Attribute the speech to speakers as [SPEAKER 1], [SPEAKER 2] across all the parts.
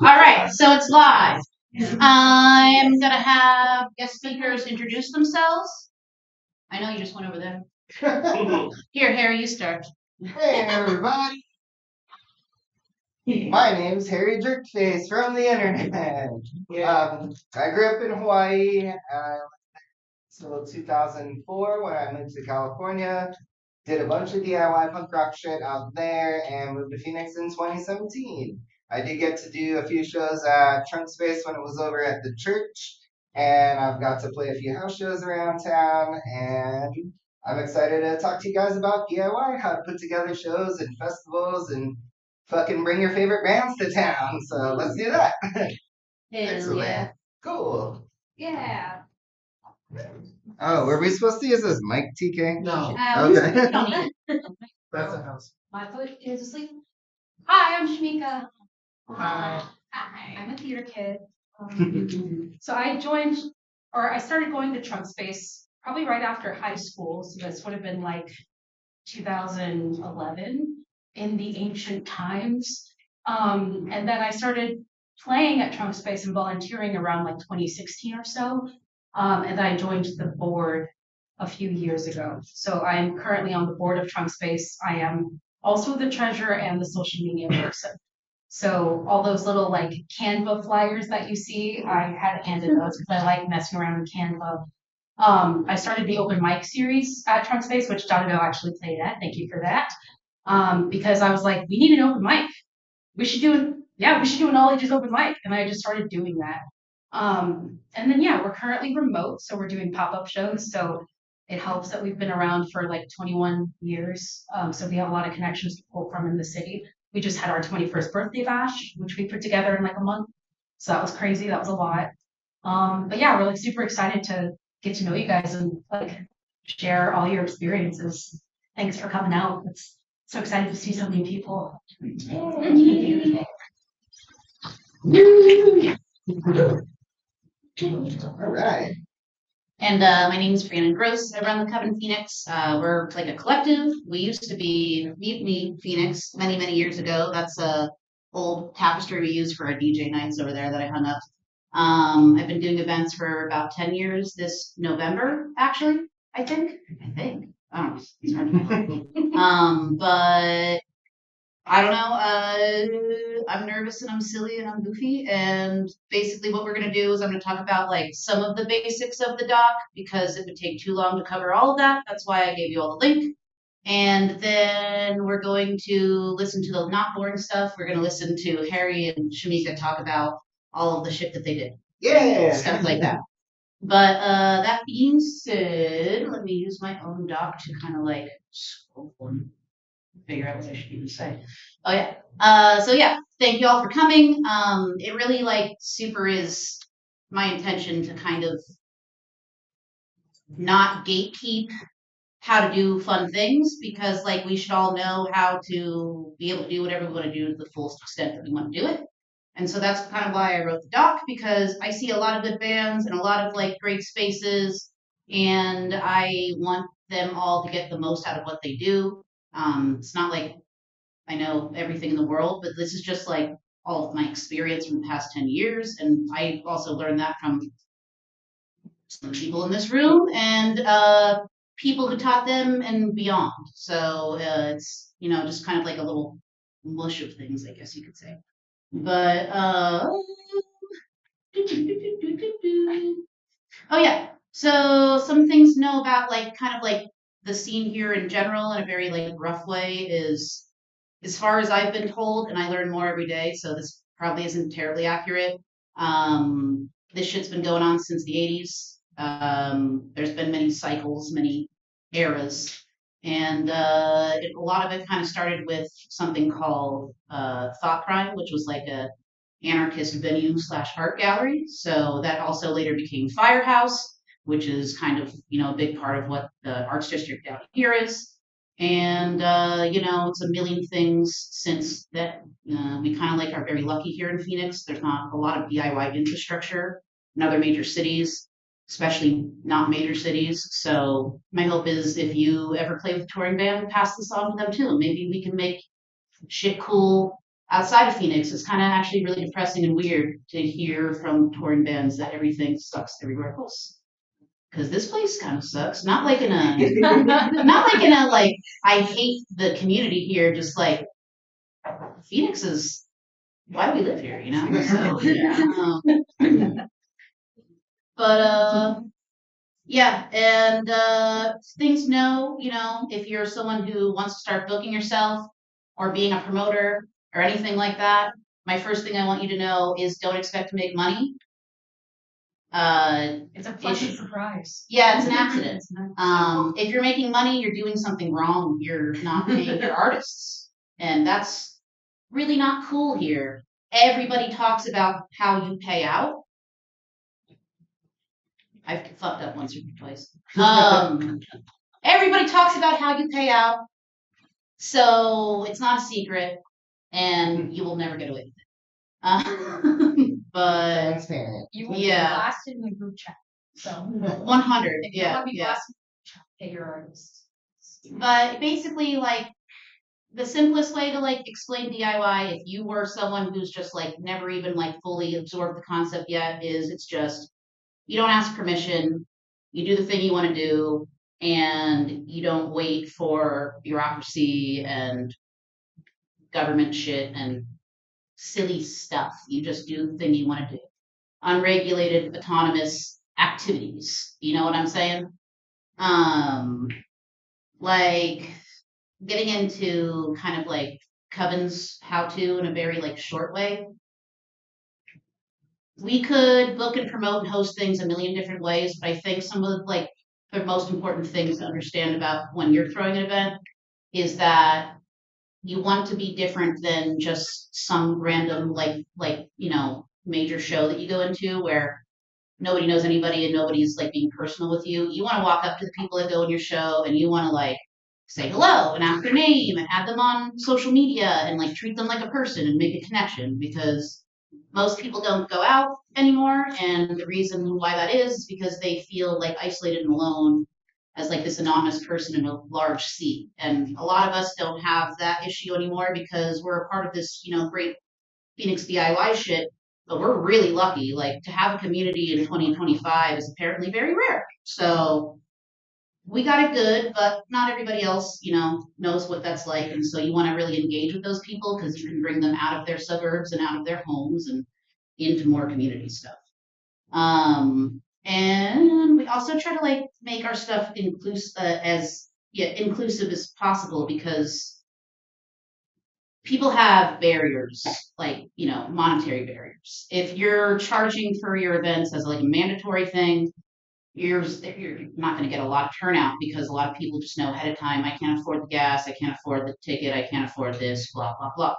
[SPEAKER 1] All right, so it's live. I'm gonna have guest speakers introduce themselves. I know you just went over there. Here, Harry, you start.
[SPEAKER 2] Hey everybody! My name's Harry Jerkface from the internet. I grew up in Hawaii until 2004 when I moved to California. Did a bunch of DIY punk rock shit out there and moved to Phoenix in 2017. I did get to do a few shows at Trunk Space when it was over at the church, and I've got to play a few house shows around town, and I'm excited to talk to you guys about DIY, how to put together shows and festivals and fucking bring your favorite bands to town. So let's do that. Excellent. Yeah. Cool.
[SPEAKER 1] Yeah.
[SPEAKER 2] Oh, were we supposed to use this mic, TK?
[SPEAKER 3] No.
[SPEAKER 2] Okay.
[SPEAKER 1] Don't need it.
[SPEAKER 3] That's a house.
[SPEAKER 4] My foot is asleep. Hi, I'm Shamika.
[SPEAKER 3] Hi.
[SPEAKER 4] Hi. I'm a theater kid. So I started going to Trunk Space probably right after high school. So this would have been like 2011 in the ancient times. And then I started playing at Trunk Space and volunteering around like 2016 or so. And then I joined the board a few years ago. So I'm currently on the board of Trunk Space. I am also the treasurer and the social media person. So all those little like Canva flyers that you see, I had handed those because I like messing around in Canva. I started the open mic series at Trunk Space, which Donovan actually played at. Thank you for that. Because I was like, we need an open mic. We should do an all ages open mic. And I just started doing that. And then, we're currently remote. So we're doing pop-up shows. So it helps that we've been around for like 21 years. So we have a lot of connections to pull from in the city. We just had our 21st birthday bash, which we put together in like a month. So that was crazy. That was a lot. But yeah, we're like super excited to get to know you guys and like share all your experiences. Thanks for coming out. It's so excited to see so many people.
[SPEAKER 2] All right.
[SPEAKER 1] And my name is Brianna Gross. I run the Coven Phoenix. We're like a collective. We used to be Mutiny Phoenix many, many years ago. That's a old tapestry we used for our DJ nights over there that I hung up. I've been doing events for about 10 years this November, actually, I think. I don't know. It's hard to know. But I don't know. I'm nervous and I'm silly and I'm goofy. And basically what we're going to do is I'm going to talk about like some of the basics of the doc because it would take too long to cover all of that. That's why I gave you all the link. And then we're going to listen to the not boring stuff. We're going to listen to Harry and Shamika talk about all of the shit that they did.
[SPEAKER 2] Yeah.
[SPEAKER 1] Stuff like that. But that being said, let me use my own doc to kind of like scroll and figure out what I should even say. Oh yeah. So yeah, thank you all for coming. It really like super is my intention to kind of not gatekeep how to do fun things because like we should all know how to be able to do whatever we want to do to the fullest extent that we want to do it. And so that's kind of why I wrote the doc because I see a lot of good bands and a lot of like great spaces and I want them all to get the most out of what they do. It's not like I know everything in the world, but this is just like all of my experience from the past 10 years. And I also learned that from some people in this room and people who taught them and beyond. So it's, just kind of like a little mush of things, I guess you could say. But, oh yeah. So some things to know about like kind of like the scene here in general in a very like rough way is as far as I've been told, and I learn more every day, so this probably isn't terribly accurate. This shit's been going on since the 80s. There's been many cycles, many eras, and a lot of it kind of started with something called Thought Crime, which was like a anarchist venue / art gallery. So that also later became Firehouse, which is kind of, a big part of what the arts district down here is. And, it's a million things since that. We kind of like are very lucky here in Phoenix. There's not a lot of DIY infrastructure in other major cities, especially not major cities. So my hope is if you ever play with a touring band, pass this on to them too. Maybe we can make shit cool outside of Phoenix, it's kind of actually really depressing and weird to hear from touring bands that everything sucks everywhere else. Because this place kind of sucks. Not like in a, not like in a like I hate the community here. Just like Phoenix is why do we live here? You know. So yeah. But yeah, and things know, you know, if you're someone who wants to start booking yourself or being a promoter or anything like that, my first thing I want you to know is don't expect to make money.
[SPEAKER 4] It's a pleasant surprise.
[SPEAKER 1] Yeah, it's an accident. If you're making money, you're doing something wrong. You're not paying your artists. And that's really not cool here. Everybody talks about how you pay out. I've fucked up once or twice. Everybody talks about how you pay out, so it's not a secret, and you will never get away with it. But
[SPEAKER 2] Transparent.
[SPEAKER 4] You will be
[SPEAKER 1] Yeah.
[SPEAKER 4] blasted in the group chat. So
[SPEAKER 1] 100,
[SPEAKER 4] if you want
[SPEAKER 1] yeah,
[SPEAKER 4] to be
[SPEAKER 1] yeah.
[SPEAKER 4] blasted, pay your artists.
[SPEAKER 1] But basically, like the simplest way to like explain DIY, if you were someone who's just like never even like fully absorbed the concept yet, is it's just you don't ask permission, you do the thing you want to do, and you don't wait for bureaucracy and government shit and silly stuff. You just do the thing you want to do. Unregulated, autonomous activities. You know what I'm saying? Um, like getting into kind of like Coven's how to in a very like short way. We could book and promote and host things a million different ways, but I think some of the like the most important things to understand about when you're throwing an event is that you want to be different than just some random like you know major show that you go into where nobody knows anybody and nobody's like being personal with you. You want to walk up to the people that go in your show and you want to like say hello and ask their name and add them on social media and like treat them like a person and make a connection because most people don't go out anymore and the reason why that is because they feel like isolated and alone as like this anonymous person in a large seat and a lot of us don't have that issue anymore because we're a part of this you know great Phoenix DIY shit but we're really lucky like to have a community in 2025 is apparently very rare so we got it good but not everybody else you know knows what that's like and so you want to really engage with those people because you can bring them out of their suburbs and out of their homes and into more community stuff and we also try to like make our stuff inclusive as possible because people have barriers, like, you know, monetary barriers. If you're charging for your events as like a mandatory thing, you're not going to get a lot of turnout because a lot of people just know ahead of time, I can't afford the gas, I can't afford the ticket, I can't afford this, blah, blah, blah.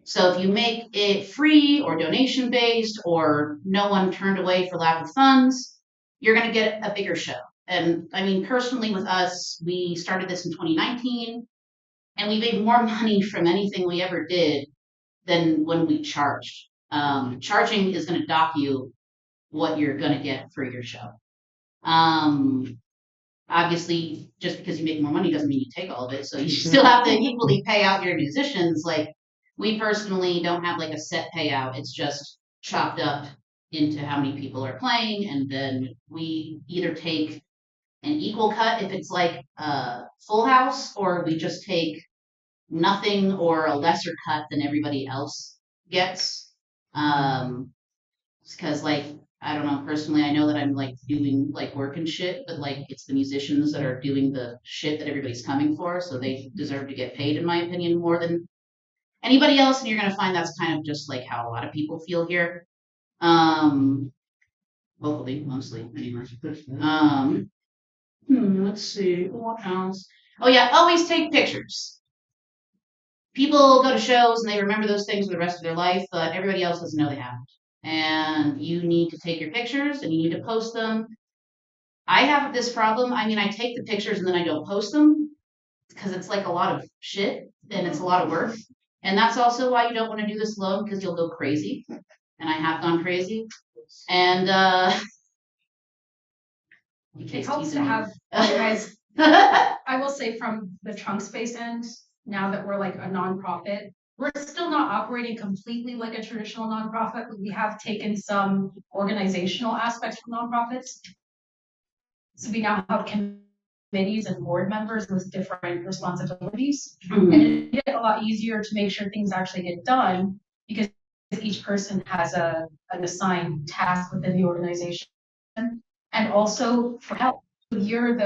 [SPEAKER 1] So if you make it free or donation based or no one turned away for lack of funds, you're going to get a bigger show. And I mean, personally with us, we started this in 2019 and we made more money from anything we ever did than when we charged. Charging is going to dock you what you're going to get for your show. Obviously, just because you make more money doesn't mean you take all of it. So you still have to equally pay out your musicians. Like we personally don't have like a set payout. It's just chopped up into how many people are playing, and then we either take an equal cut if it's like a full house, or we just take nothing or a lesser cut than everybody else gets. Because like I don't know personally, I know that I'm like doing like work and shit, but like it's the musicians that are doing the shit that everybody's coming for, so they deserve to get paid, in my opinion, more than anybody else. And you're gonna find that's kind of just like how a lot of people feel here. Locally, mostly, anyway. Let's see what else. Oh yeah, always take pictures. People go to shows and they remember those things for the rest of their life, but everybody else doesn't know they haven't. And you need to take your pictures and you need to post them. I have this problem. I mean, I take the pictures and then I don't post them because it's like a lot of shit and it's a lot of work. And that's also why you don't want to do this alone because you'll go crazy. And I have gone crazy. And
[SPEAKER 4] it helps to have you guys. I will say from the trunk space end, now that we're like a nonprofit, We're still not operating completely like a traditional nonprofit, but we have taken some organizational aspects from nonprofits. So we now have committees and board members with different responsibilities. And it made it a lot easier to make sure things actually get done because each person has an assigned task within the organization. And also for help. You're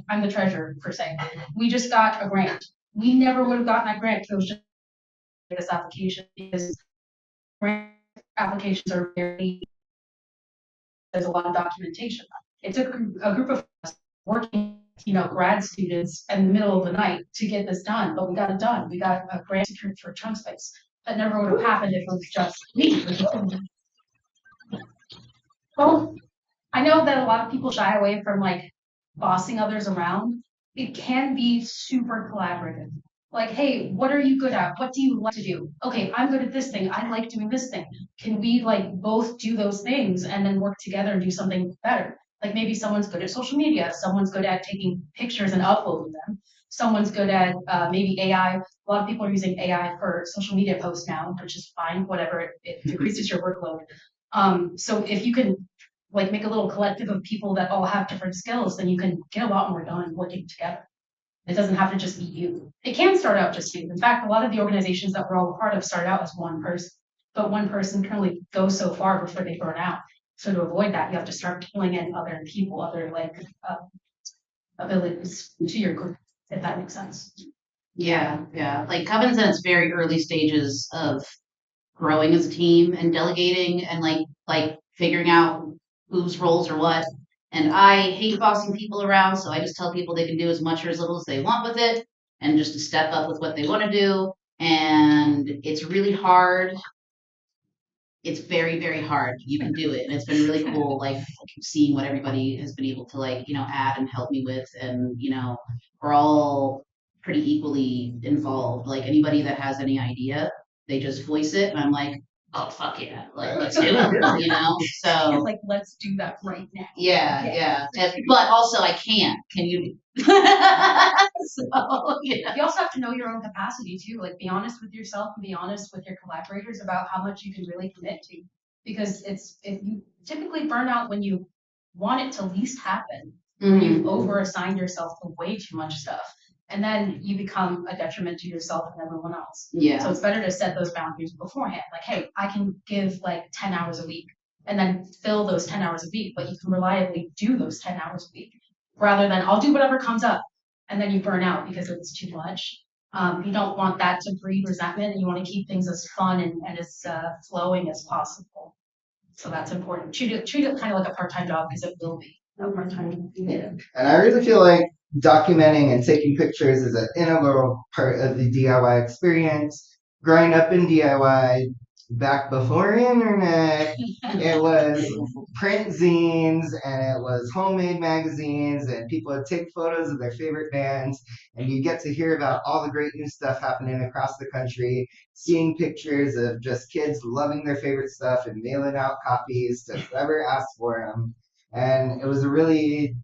[SPEAKER 4] I'm the treasurer per se. We just got a grant. We never would have gotten that grant if it was just this application because grant applications are there's a lot of documentation. It took a group of us working, grad students in the middle of the night to get this done, but we got it done. We got a grant secured for trunk space. That never would have happened if it was just me. Well, I know that a lot of people shy away from bossing others around. It can be super collaborative. Like, hey, what are you good at? What do you like to do? Okay, I'm good at this thing. I like doing this thing. Can we both do those things and then work together and do something better? Like maybe someone's good at social media, someone's good at taking pictures and uploading them. Someone's good at maybe AI. A lot of people are using AI for social media posts now, which is fine, whatever, it decreases your workload. So if you can make a little collective of people that all have different skills, then you can get a lot more done working together. It doesn't have to just be you. It can start out just you. In fact, a lot of the organizations that we're all a part of start out as one person, but one person can only go so far before they burn out. So to avoid that, you have to start pulling in other people, other abilities to your group, if that makes sense.
[SPEAKER 1] Yeah, yeah. Like Coven's in its very early stages of growing as a team and delegating and like figuring out whose roles are what. And I hate bossing people around, so I just tell people they can do as much or as little as they want with it, and just to step up with what they want to do. And it's really hard. It's very, very hard. You can do it, and it's been really cool. Seeing what everybody has been able to add and help me with, and we're all pretty equally involved. Like anybody that has any idea, they just voice it, and I'm like, oh fuck yeah, let's do it. So
[SPEAKER 4] let's do that right now.
[SPEAKER 1] Yeah. But also I can't. Can you? So
[SPEAKER 4] You also have to know your own capacity too. Be honest with yourself and be honest with your collaborators about how much you can really commit to. Because if you typically burn out when you want it to least happen, when you've over-assigned yourself to way too much stuff. And then you become a detriment to yourself and everyone else.
[SPEAKER 1] Yeah.
[SPEAKER 4] So it's better to set those boundaries beforehand. Like, hey, I can give 10 hours a week and then fill those 10 hours a week, but you can reliably do those 10 hours a week rather than I'll do whatever comes up and then you burn out because it's too much. You don't want that to breed resentment, and you want to keep things as fun and as flowing as possible. So that's important. Treat it kind of like a part-time job because it will be a part-time.
[SPEAKER 2] Yeah. And I really feel like documenting and taking pictures is an integral part of the DIY experience. Growing up in DIY, back before internet, it was print zines and it was homemade magazines, and people would take photos of their favorite bands, and you get to hear about all the great new stuff happening across the country, seeing pictures of just kids loving their favorite stuff and mailing out copies to whoever asked for them. And it was a really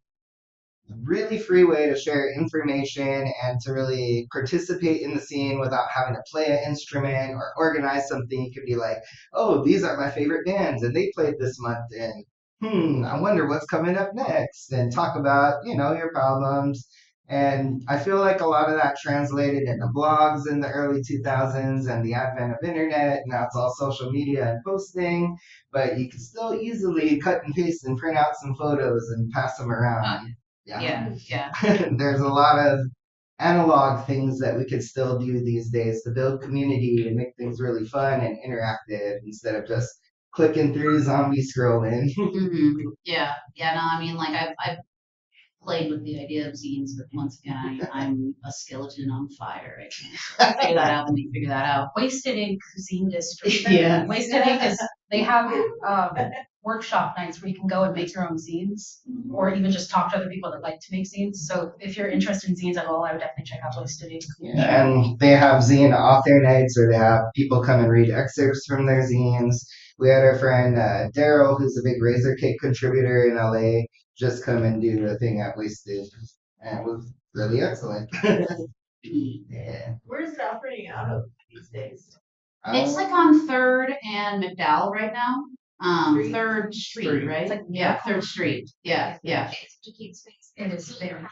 [SPEAKER 2] free way to share information and to really participate in the scene without having to play an instrument or organize something. You could be like, oh, these are my favorite bands and they played this month, and I wonder what's coming up next, and talk about, your problems. And I feel like a lot of that translated into blogs in the early 2000s and the advent of internet. Now it's all social media and posting, but you can still easily cut and paste and print out some photos and pass them around.
[SPEAKER 1] Yeah.
[SPEAKER 2] There's a lot of analog things that we could still do these days to build community and make things really fun and interactive instead of just clicking through zombie scrolling.
[SPEAKER 1] Yeah. No, I mean, I've played with the idea of zines, but once again, I'm a skeleton on fire. I can't figure that out when you figure that out.
[SPEAKER 4] Wasted Ink Zine District.
[SPEAKER 1] Yeah.
[SPEAKER 4] Wasted Ink is, they have workshop nights where you can go and make your own zines, or even just talk to other people that like to make zines. So if you're interested in zines at all, I would definitely check out Wasted Ink.
[SPEAKER 2] Yeah, and they have zine author nights where they have people come and read excerpts from their zines. We had our friend Daryl, who's a big Razorcake contributor in LA, just come and do a thing at Wasted, and it was really excellent. Yeah.
[SPEAKER 5] Where's it operating out of these days?
[SPEAKER 1] It's like on 3rd and McDowell right now. 3rd Street,
[SPEAKER 3] Street.
[SPEAKER 1] right?
[SPEAKER 4] It's like
[SPEAKER 1] Yeah, 3rd Street. Yeah.
[SPEAKER 5] To keep space. It is there.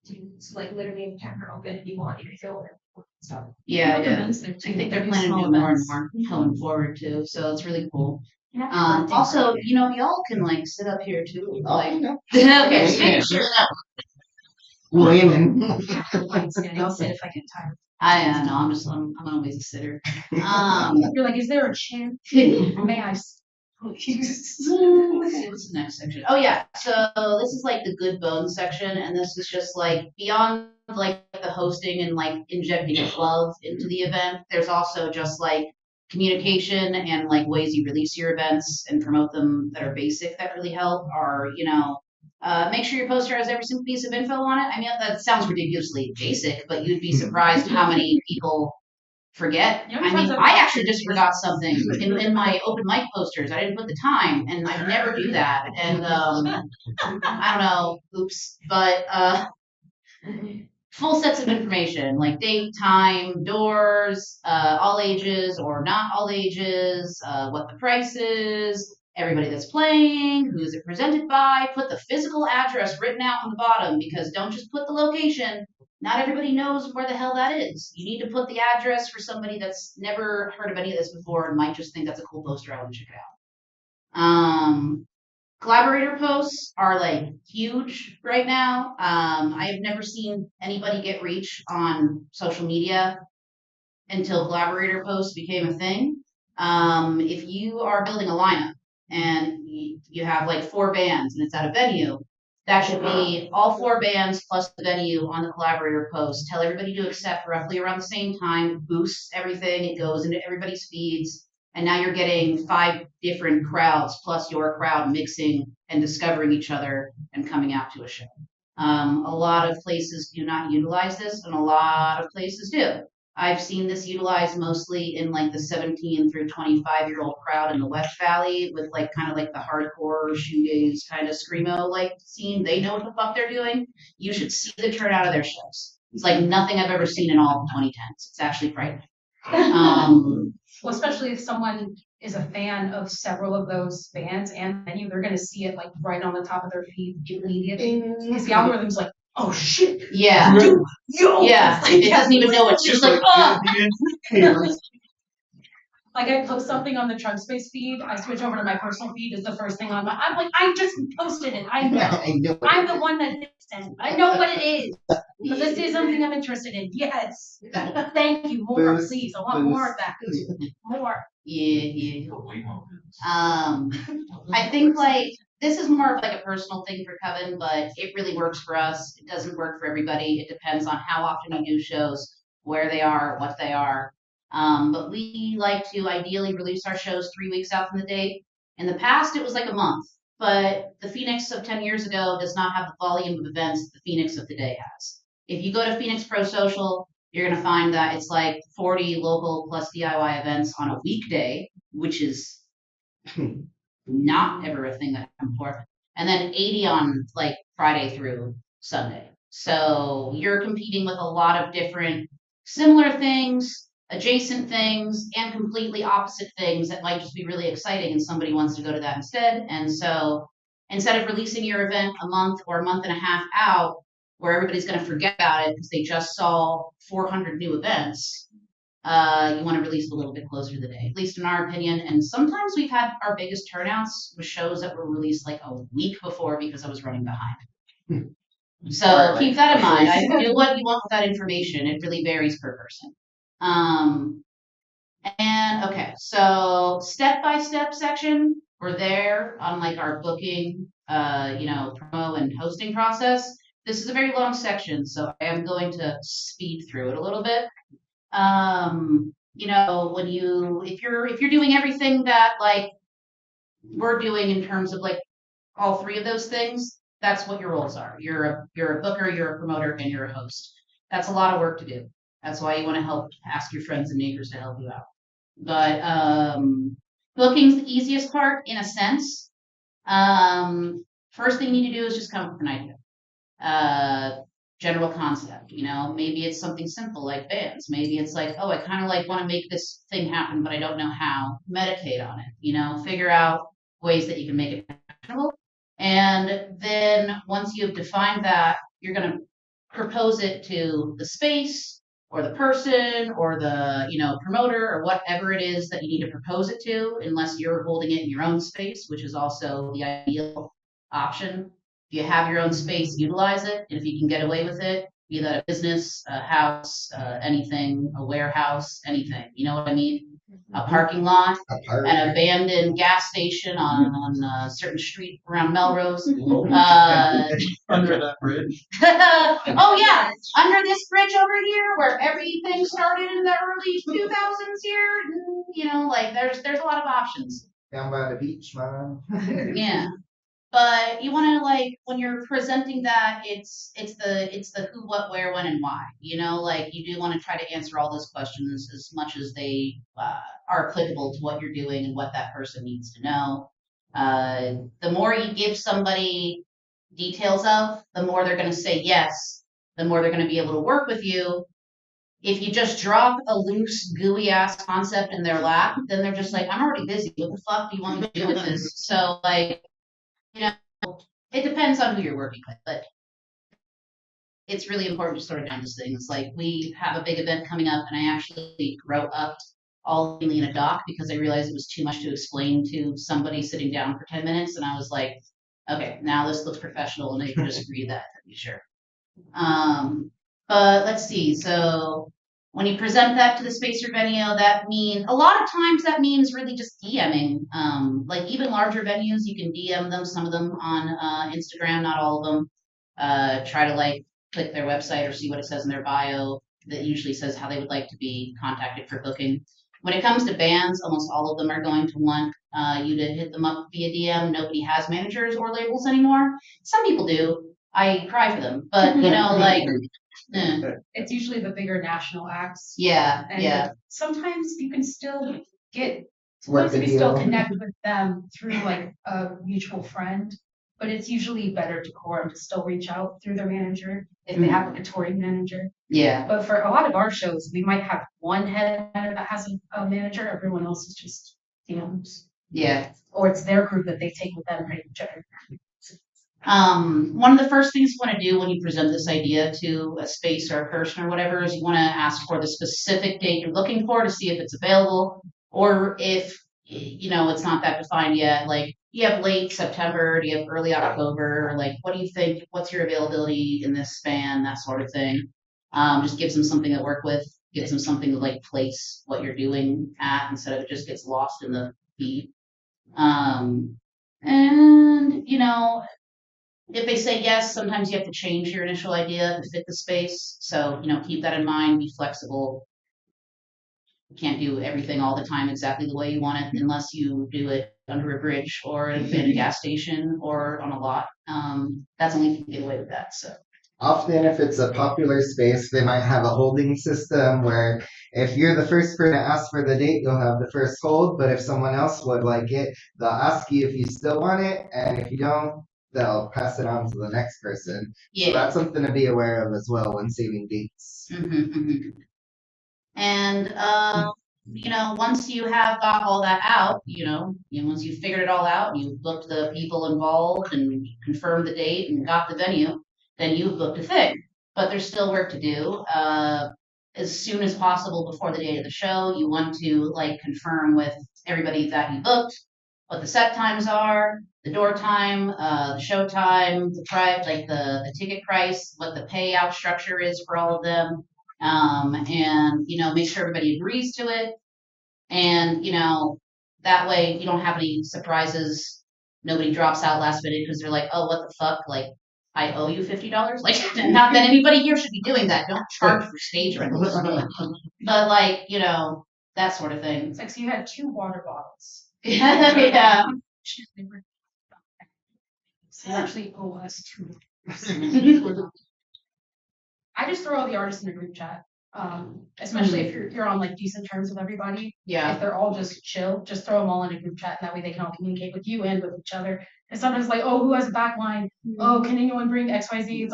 [SPEAKER 5] It's like literally any time you're open if you want, you can go there. So.
[SPEAKER 1] Yeah.
[SPEAKER 4] Events there
[SPEAKER 1] I
[SPEAKER 4] too.
[SPEAKER 1] think they're
[SPEAKER 4] They do
[SPEAKER 1] planning to
[SPEAKER 4] small
[SPEAKER 1] do more and
[SPEAKER 4] events.
[SPEAKER 1] more going forward too, so it's really cool.
[SPEAKER 4] Yeah.
[SPEAKER 1] Also, y'all can like sit up here too.
[SPEAKER 2] Oh,
[SPEAKER 1] Like,
[SPEAKER 2] no.
[SPEAKER 1] okay, just making sure that
[SPEAKER 2] Women.
[SPEAKER 4] I'll sit if I get tired.
[SPEAKER 1] no, I'm always a sitter.
[SPEAKER 4] You're like, is there a chair? May I?
[SPEAKER 1] Let's see, what's the next section? Oh yeah, so this is like the good bones section, and this is just like beyond like the hosting and like injecting love into the event. There's also just like communication and like ways you release your events and promote them that are basic that really help. Are make sure your poster has every single piece of info on it. I mean that sounds ridiculously basic, but you'd be surprised how many people forget.
[SPEAKER 4] Yeah,
[SPEAKER 1] I mean,
[SPEAKER 4] sometimes
[SPEAKER 1] I actually just forgot something in my open mic posters. I didn't put the time, and I never do that. And I don't know, oops. But full sets of information like date, time, doors, all ages or not all ages, what the price is, everybody that's playing, who is it presented by. Put the physical address written out on the bottom because don't just put the location. Not everybody knows where the hell that is. You need to put the address for somebody that's never heard of any of this before and might just think that's a cool poster. I want to check it out. Collaborator posts are like huge right now. I have never seen anybody get reach on social media until collaborator posts became a thing. If you are building a lineup and you have like 4 bands and it's at a venue, that should be all 4 bands plus the venue on the collaborator post. Tell everybody to accept roughly around the same time. It boosts everything. It goes into everybody's feeds. And now you're getting 5 different crowds plus your crowd mixing and discovering each other and coming out to a show. A lot of places do not utilize this, and a lot of places do. I've seen this utilized mostly in like the 17 through 25-year-old crowd in the West Valley with like kind of like the hardcore shoegaze kind of screamo like scene. They know what the fuck they're doing. You should see the turnout of their shows. It's like nothing I've ever seen in all the 2010s. It's actually frightening.
[SPEAKER 4] Well, especially if someone is a fan of several of those bands and venue, they're gonna see it like right on the top of their feed immediately. Because the algorithm's like, oh shit,
[SPEAKER 1] Yeah.
[SPEAKER 4] dude, yo,
[SPEAKER 1] Yeah.
[SPEAKER 4] It's like,
[SPEAKER 1] It doesn't even know it's just like, oh.
[SPEAKER 4] Like I post something on the Trunk Space feed, I switch over to my personal feed is the first thing on my. I'm like, I just posted it. I know.
[SPEAKER 2] I know.
[SPEAKER 4] I'm the one that did it. I know what it is. But this is something I'm interested in. Yes. Thank you. More,
[SPEAKER 2] Boost,
[SPEAKER 4] please. I want more of that. More.
[SPEAKER 1] Yeah. I think like this is more of like a personal thing for Coven, but it really works for us. It doesn't work for everybody. It depends on how often you do shows, where they are, what they are. But we like to ideally release our shows 3 weeks out from the date. In the past, it was like a month, but the Phoenix of 10 years ago does not have the volume of events the Phoenix of today has. If you go to Phoenix Pro Social, you're going to find that it's like 40 local plus DIY events on a weekday, which is not ever a thing that I'm for. And then 80 on like Friday through Sunday. So you're competing with a lot of different similar things, adjacent things, and completely opposite things that might just be really exciting and somebody wants to go to that instead. And so instead of releasing your event a month or a month and a half out, where everybody's going to forget about it because they just saw 400 new events, you want to release it a little bit closer to the day, at least in our opinion. And sometimes we've had our biggest turnouts with shows that were released like a week before because I was running behind. So
[SPEAKER 2] Right,
[SPEAKER 1] keep that in mind. I do what you want with that information. It really varies per person. And okay, so step-by-step section, we're there on like our booking, promo and hosting process. This is a very long section, so I am going to speed through it a little bit. If you're doing everything that like we're doing in terms of like all 3 of those things, that's what your roles are. You're a booker, you're a promoter, and you're a host. That's a lot of work to do. That's why you want to ask your friends and neighbors to help you out. But booking's the easiest part in a sense. First thing you need to do is just come up with an idea. general concept, maybe it's something simple like bands. Maybe it's like, oh, I kind of like want to make this thing happen, but I don't know how. Meditate on it, figure out ways that you can make it actionable. And then once you've defined that, you're going to propose it to the space or the person or the promoter or whatever it is that you need to propose it to, unless you're holding it in your own space, which is also the ideal option. If you have your own space, utilize it. And if you can get away with it, be that a business, a house, anything, a warehouse, anything, you know what I mean? A parking lot, an abandoned gas station on a certain street around Melrose.
[SPEAKER 3] Under that bridge.
[SPEAKER 1] Oh yeah, under this bridge over here where everything started in the early 2000s here. Like there's a lot of options.
[SPEAKER 2] Down by the beach, man.
[SPEAKER 1] Yeah. But you want to when you're presenting that, it's the who, what, where, when, and why. Like you do want to try to answer all those questions as much as they are applicable to what you're doing and what that person needs to know. The more you give somebody details of, the more they're going to say yes. The more they're going to be able to work with you. If you just drop a loose, gooey ass concept in their lap, then they're just like, I'm already busy. What the fuck do you want me to do with this? So it depends on who you're working with, but it's really important to sort of down those things. Like we have a big event coming up, and I actually wrote up all in a doc because I realized it was too much to explain to somebody sitting down for 10 minutes, and I was like, okay, now this looks professional, and they can just read that to be sure. But let's see. So when you present that to the space or venue, that means a lot of times that means really just DMing. Like even larger venues, you can DM them, some of them on Instagram, not all of them. Try to click their website or see what it says in their bio. That usually says how they would like to be contacted for booking. When it comes to bands, almost all of them are going to want you to hit them up via DM. Nobody has managers or labels anymore. Some people do. I cry for them, but
[SPEAKER 4] It's usually the bigger national acts.
[SPEAKER 1] Yeah,
[SPEAKER 4] And
[SPEAKER 1] yeah.
[SPEAKER 4] sometimes you can still connect with them through a mutual friend, but it's usually better for them to still reach out through their manager if they have a touring manager.
[SPEAKER 1] Yeah.
[SPEAKER 4] But for a lot of our shows, we might have one head that has a manager, everyone else is just DMs.
[SPEAKER 1] Yeah.
[SPEAKER 4] Or it's their group that they take with them pretty much.
[SPEAKER 1] One of the first things you want to do when you present this idea to a space or a person or whatever is you want to ask for the specific date you're looking for to see if it's available, or if it's not that defined yet. Like, do you have late September? Do you have early October? Like, what do you think? What's your availability in this span? That sort of thing. Just gives them something to work with. Gives them something to place what you're doing at instead of it just gets lost in the feed. And if they say yes, sometimes you have to change your initial idea to fit the space. So, keep that in mind, be flexible. You can't do everything all the time exactly the way you want it unless you do it under a bridge or in a gas station or on a lot. That's only if you can get away with that. So
[SPEAKER 2] often if it's a popular space, they might have a holding system where if you're the first person to ask for the date, you'll have the first hold. But if someone else would like it, they'll ask you if you still want it. And if you don't, they'll pass it on to the next person.
[SPEAKER 1] yeah.
[SPEAKER 2] So that's something to be aware of as well when saving dates.
[SPEAKER 1] And, once you have got all that out, once you've figured it all out, you've booked the people involved and confirmed the date and got the venue, then you've booked a thing. But there's still work to do. As soon as possible before the date of the show, you want to confirm with everybody that you booked what the set times are, the door time, the show time, the price, the ticket price, what the payout structure is for all of them. And make sure everybody agrees to it, and that way you don't have any surprises. Nobody drops out last minute because they're like, oh, what the fuck, I owe you $50. Not that anybody here should be doing that. Don't charge for stage rentals. But that sort of thing.
[SPEAKER 4] It's so you had 2 water bottles.
[SPEAKER 1] Yeah.
[SPEAKER 4] So you actually owe us 2. I just throw all the artists in a group chat, especially if you're on decent terms with everybody.
[SPEAKER 1] Yeah.
[SPEAKER 4] If they're all just chill, just throw them all in a group chat, and that way they can all communicate with you and with each other. And sometimes oh, who has a back line? Oh, can anyone bring XYZ? It's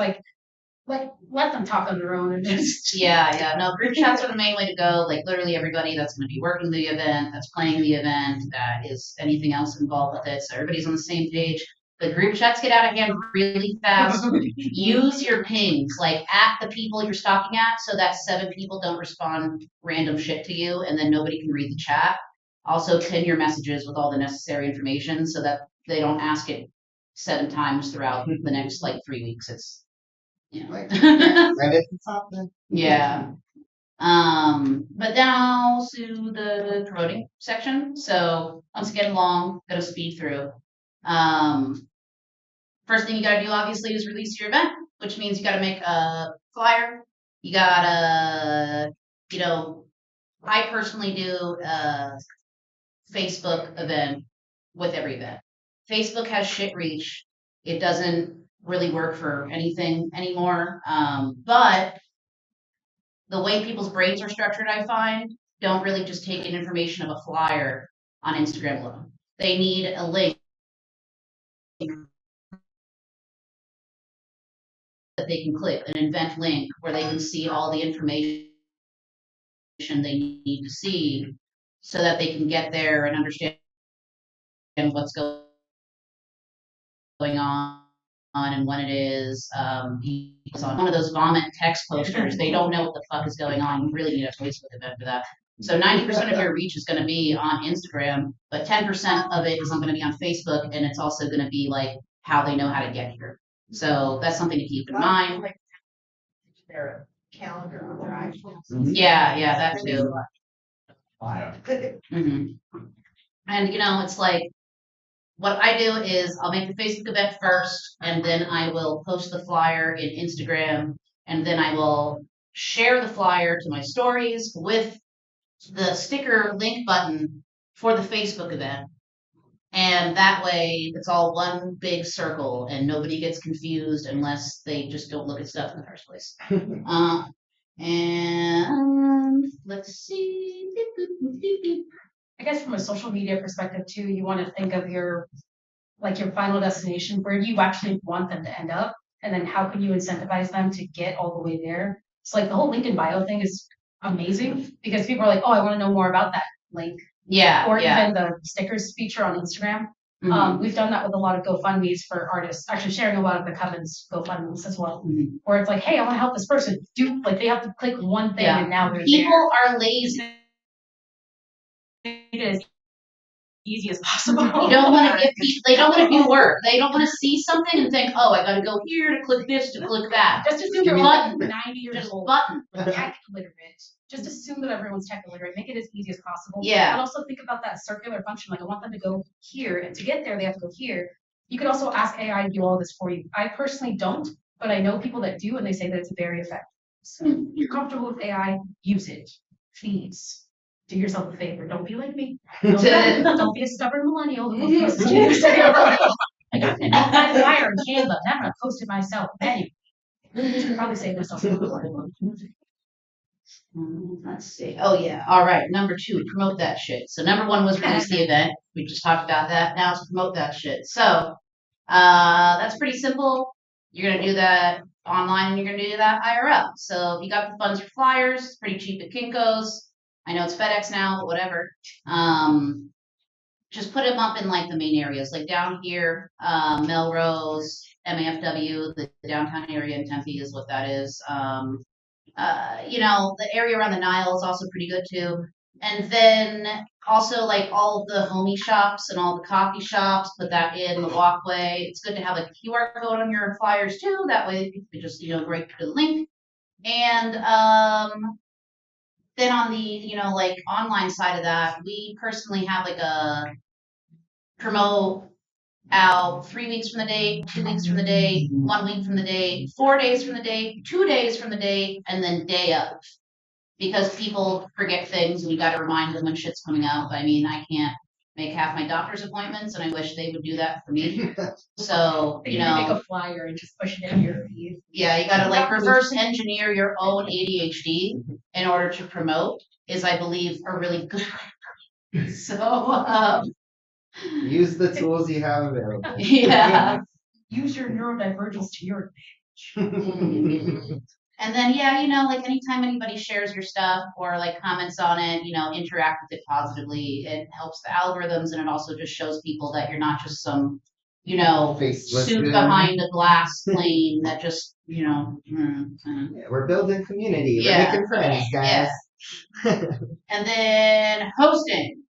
[SPEAKER 4] Like, let them talk on their own and just.
[SPEAKER 1] Yeah. No, group chats are the main way to go. Like literally everybody that's going to be working the event, that's playing the event, that is anything else involved with it. So everybody's on the same page. The group chats get out of hand really fast. Use your pings, like at the people you're stalking at, so that 7 people don't respond random shit to you, and then nobody can read the chat. Also, pin your messages with all the necessary information so that they don't ask it 7 times throughout the next like 3 weeks. It's
[SPEAKER 2] Like, right at the top then.
[SPEAKER 1] yeah. But now to the promoting section. So once again, gonna speed through. First thing you gotta do obviously is release your event, which means you gotta make a flyer. You gotta, I personally do a Facebook event with every event. Facebook has shit reach. It doesn't really work for anything anymore. But the way people's brains are structured, I find, don't really just take in information of a flyer on Instagram alone. They need a link that they can click, an event link where they can see all the information they need to see so that they can get there and understand what's going on and when it is. It's on one of those vomit text posters. They don't know what the fuck is going on. You really need a Facebook event for that. So 90% of your reach is going to be on Instagram, but 10% of it is going to be on Facebook, and it's also going to be like how they know how to get here. So that's something to keep in mind.
[SPEAKER 5] Like their calendar on their iPhones.
[SPEAKER 1] Yeah, that too.
[SPEAKER 3] Yeah.
[SPEAKER 1] hmm And it's like what I do is I'll make the Facebook event first, and then I will post the flyer in Instagram, and then I will share the flyer to my stories with the sticker link button for the Facebook event. And that way it's all one big circle and nobody gets confused unless they just don't look at stuff in the first place. And let's see.
[SPEAKER 4] I guess from a social media perspective too, you want to think of your final destination. Where do you actually want them to end up? And then how can you incentivize them to get all the way there? So like the whole link in bio thing is amazing because people are like, oh, I want to know more about that link.
[SPEAKER 1] Yeah.
[SPEAKER 4] Or even the stickers feature on Instagram. We've done that with a lot of GoFundMe's for artists, actually sharing a lot of the Coven's GoFundMe's as well. Where it's like, hey, I want to help this person. They have to click one thing and now they're
[SPEAKER 1] People are lazy.
[SPEAKER 4] It is easy as possible.
[SPEAKER 1] You don't want to give people, they don't want to do work. They don't want to see something and think, oh, I got to go here to click this, to click that.
[SPEAKER 4] Just assume you're
[SPEAKER 1] button.
[SPEAKER 4] 90 years old.
[SPEAKER 1] Button.
[SPEAKER 4] Tech literate. Just assume that everyone's tech literate. Make it as easy as possible.
[SPEAKER 1] Yeah.
[SPEAKER 4] And also think about that circular function. Like I want them to go here, and to get there, they have to go here. You could also ask AI to do all this for you. I personally don't, but I know people that do, and they say that it's very effective. So if you're comfortable with AI, use it. Please. Do yourself a favor. Don't be like me. Don't be a stubborn millennial who refuses to use AI. I got an fire in Canva, and I'm gonna post it myself. Anyway, you should probably save myself.
[SPEAKER 1] Let's see. Oh yeah. All right. Number 2, promote that shit. So number 1 was release the event. We just talked about that. Now it's promote that shit. So that's pretty simple. You're gonna do that online and you're gonna do that IRL. So if you got the funds for flyers, it's pretty cheap at Kinko's. I know it's FedEx now, but whatever. Just put them up in like the main areas, like down here, Melrose, MAFW, the downtown area in Tempe is what that is. The area around the Nile is also pretty good too. And then also like all of the homie shops and all the coffee shops, put that in the walkway. It's good to have like a QR code on your flyers too. That way people can just, right to the link. And then on the, like online side of that, we personally have like a promote out 3 weeks from the date, 2 weeks from the date, 1 week from the date, 4 days from the date, 2 days from the date, and then day of. Because people forget things and you got to remind them when shit's coming up. I mean, I can't make half my doctor's appointments, and I wish they would do that for me. So,
[SPEAKER 4] make a flyer and just push it in your feed.
[SPEAKER 1] Yeah, you got to like reverse engineer your own ADHD in order to promote is, I believe, a really good way. So,
[SPEAKER 2] use the tools you have available.
[SPEAKER 1] Yeah.
[SPEAKER 4] Use your neurodivergence to your
[SPEAKER 1] And then, yeah, like anytime anybody shares your stuff or like comments on it, interact with it positively. It helps the algorithms and it also just shows people that you're not just some,
[SPEAKER 2] Faceless
[SPEAKER 1] suit
[SPEAKER 2] dude.
[SPEAKER 1] behind a glass plane that just,
[SPEAKER 2] Yeah, we're building community. We're
[SPEAKER 1] Yeah,
[SPEAKER 2] making friends, guys.
[SPEAKER 1] And then hosting.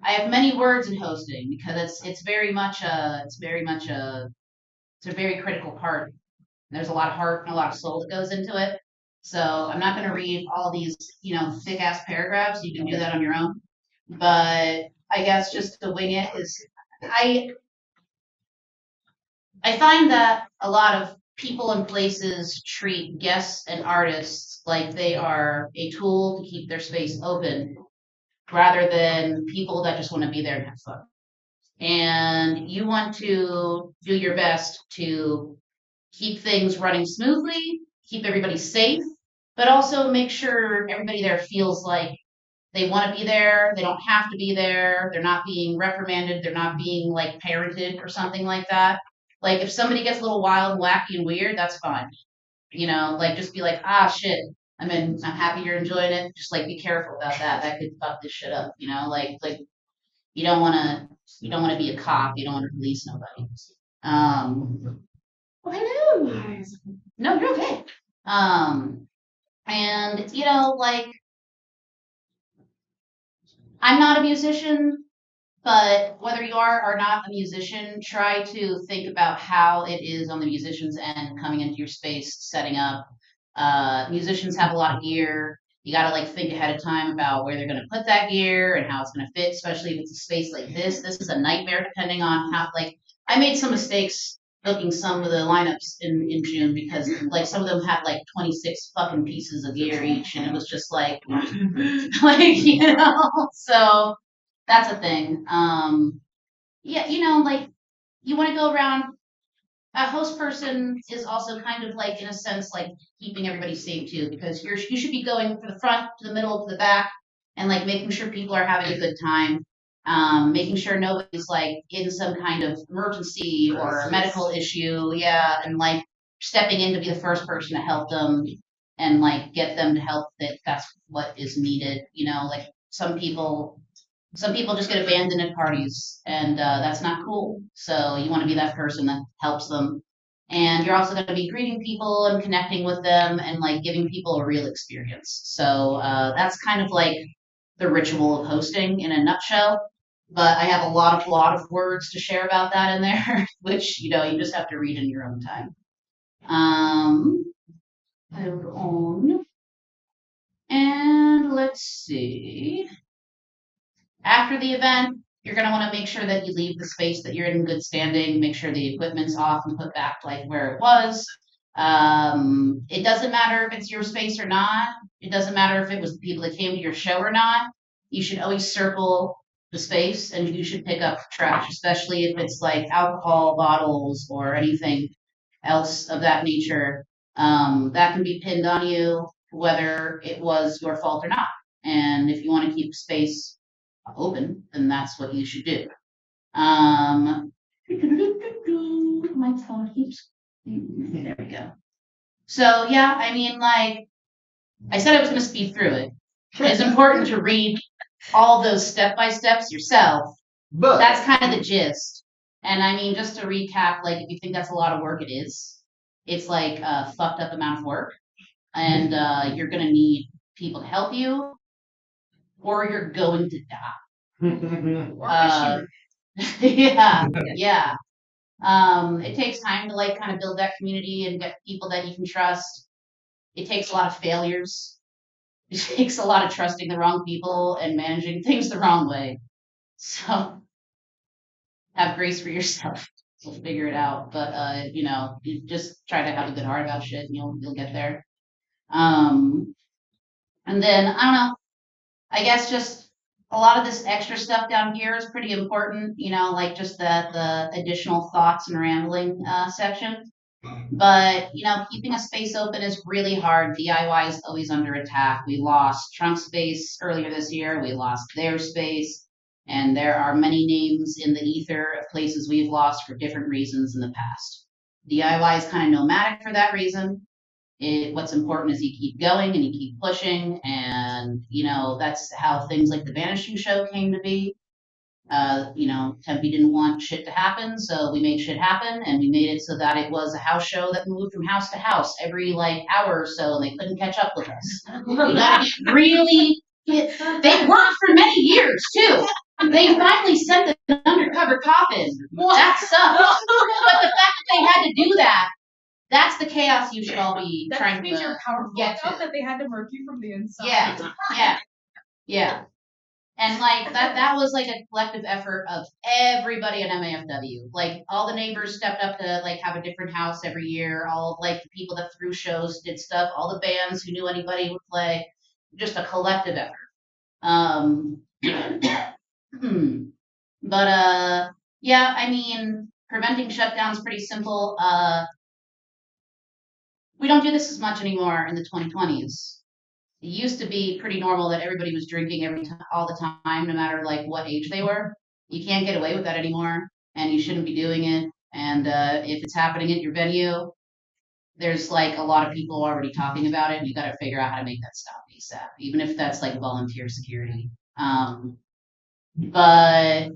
[SPEAKER 1] I have many words in hosting because it's very much it's a very critical part. There's a lot of heart and a lot of soul that goes into it. So I'm not going to read all these, thick ass paragraphs. You can do that on your own. But I guess just to wing it is, I find that a lot of people and places treat guests and artists like they are a tool to keep their space open rather than people that just want to be there and have fun. And you want to do your best to keep things running smoothly, keep everybody safe, but also make sure everybody there feels like they want to be there, they don't have to be there, they're not being reprimanded, they're not being like parented or something like that. Like if somebody gets a little wild and wacky and weird, that's fine. Like just be like, ah shit. I'm happy you're enjoying it. Just like be careful about that. That could fuck this shit up, like you don't wanna be a cop, you don't want to police nobody. Oh, hello. No, you're okay. And like I'm not a musician, but whether you are or not a musician, try to think about how it is on the musician's end coming into your space, setting up. Musicians have a lot of gear. You got to like think ahead of time about where they're going to put that gear and how it's going to fit, especially if it's a space like this. This is a nightmare depending on how, like, I made some mistakes booking some of the lineups in June because like some of them had like 26 fucking pieces of gear each and it was just like so that's a thing. Yeah, like you want to go around. A host person is also kind of like, in a sense, like keeping everybody safe too, because you should be going from the front to the middle to the back, and like making sure people are having a good time. Making sure nobody's like in some kind of emergency or medical issue, yeah, and like stepping in to be the first person to help them and like get them to help that that's what is needed. Like some people just get abandoned at parties, and that's not cool. So you want to be that person that helps them. And you're also going to be greeting people and connecting with them and like giving people a real experience. So that's kind of like the ritual of hosting in a nutshell. But I have a lot of words to share about that in there, which you just have to read in your own time. Hold on. And let's see. After the event, you're going to want to make sure that you leave the space that you're in good standing, make sure the equipment's off and put back like where it was. It doesn't matter if it's your space or not. It doesn't matter if it was the people that came to your show or not. You should always circle the space and you should pick up trash, especially if it's like alcohol bottles or anything else of that nature. That can be pinned on you, whether it was your fault or not. And if you want to keep space open, then that's what you should do. My phone keeps. There we go. So yeah, like I said, I was going to speed through it. It's important to read all those step by steps yourself. But that's kind of the gist. And just to recap, like if you think that's a lot of work, it is. It's like a fucked up amount of work, and you're going to need people to help you, or you're going to die. Yeah. It takes time to like kind of build that community and get people that you can trust. It takes a lot of failures. It takes a lot of trusting the wrong people and managing things the wrong way. So have grace for yourself. You'll figure it out. But you just try to have a good heart about shit and you'll get there. And then I don't know. I guess just a lot of this extra stuff down here is pretty important, like just the additional thoughts and rambling section. But, keeping a space open is really hard. DIY is always under attack. We lost Trunk Space earlier this year. We lost their space. And there are many names in the ether of places we've lost for different reasons in the past. DIY is kind of nomadic for that reason. What's important is you keep going and you keep pushing, and that's how things like the Vanish You show came to be. Tempe didn't want shit to happen, so we made shit happen, and we made it so that it was a house show that moved from house to house every hour or so, and they couldn't catch up with us. We got really. They worked for many years too. They finally sent an undercover Coven. That sucks. But the fact that they had to do that's the chaos you should all be trying to
[SPEAKER 4] you're powerful
[SPEAKER 1] get to.
[SPEAKER 4] that they had to murk you from the inside.
[SPEAKER 1] Yeah. And that was a collective effort of everybody at MAFW. All the neighbors stepped up to have a different house every year. All the people that threw shows did stuff. All the bands who knew anybody would play. Just a collective effort. But yeah, I mean, preventing shutdown's pretty simple. We don't do this as much anymore in the 2020s. It used to be pretty normal that everybody was drinking all the time, no matter what age they were. You can't get away with that anymore, and you shouldn't be doing it. And if it's happening at your venue, there's a lot of people already talking about it, and you got to figure out how to make that stop ASAP, even if that's volunteer security. But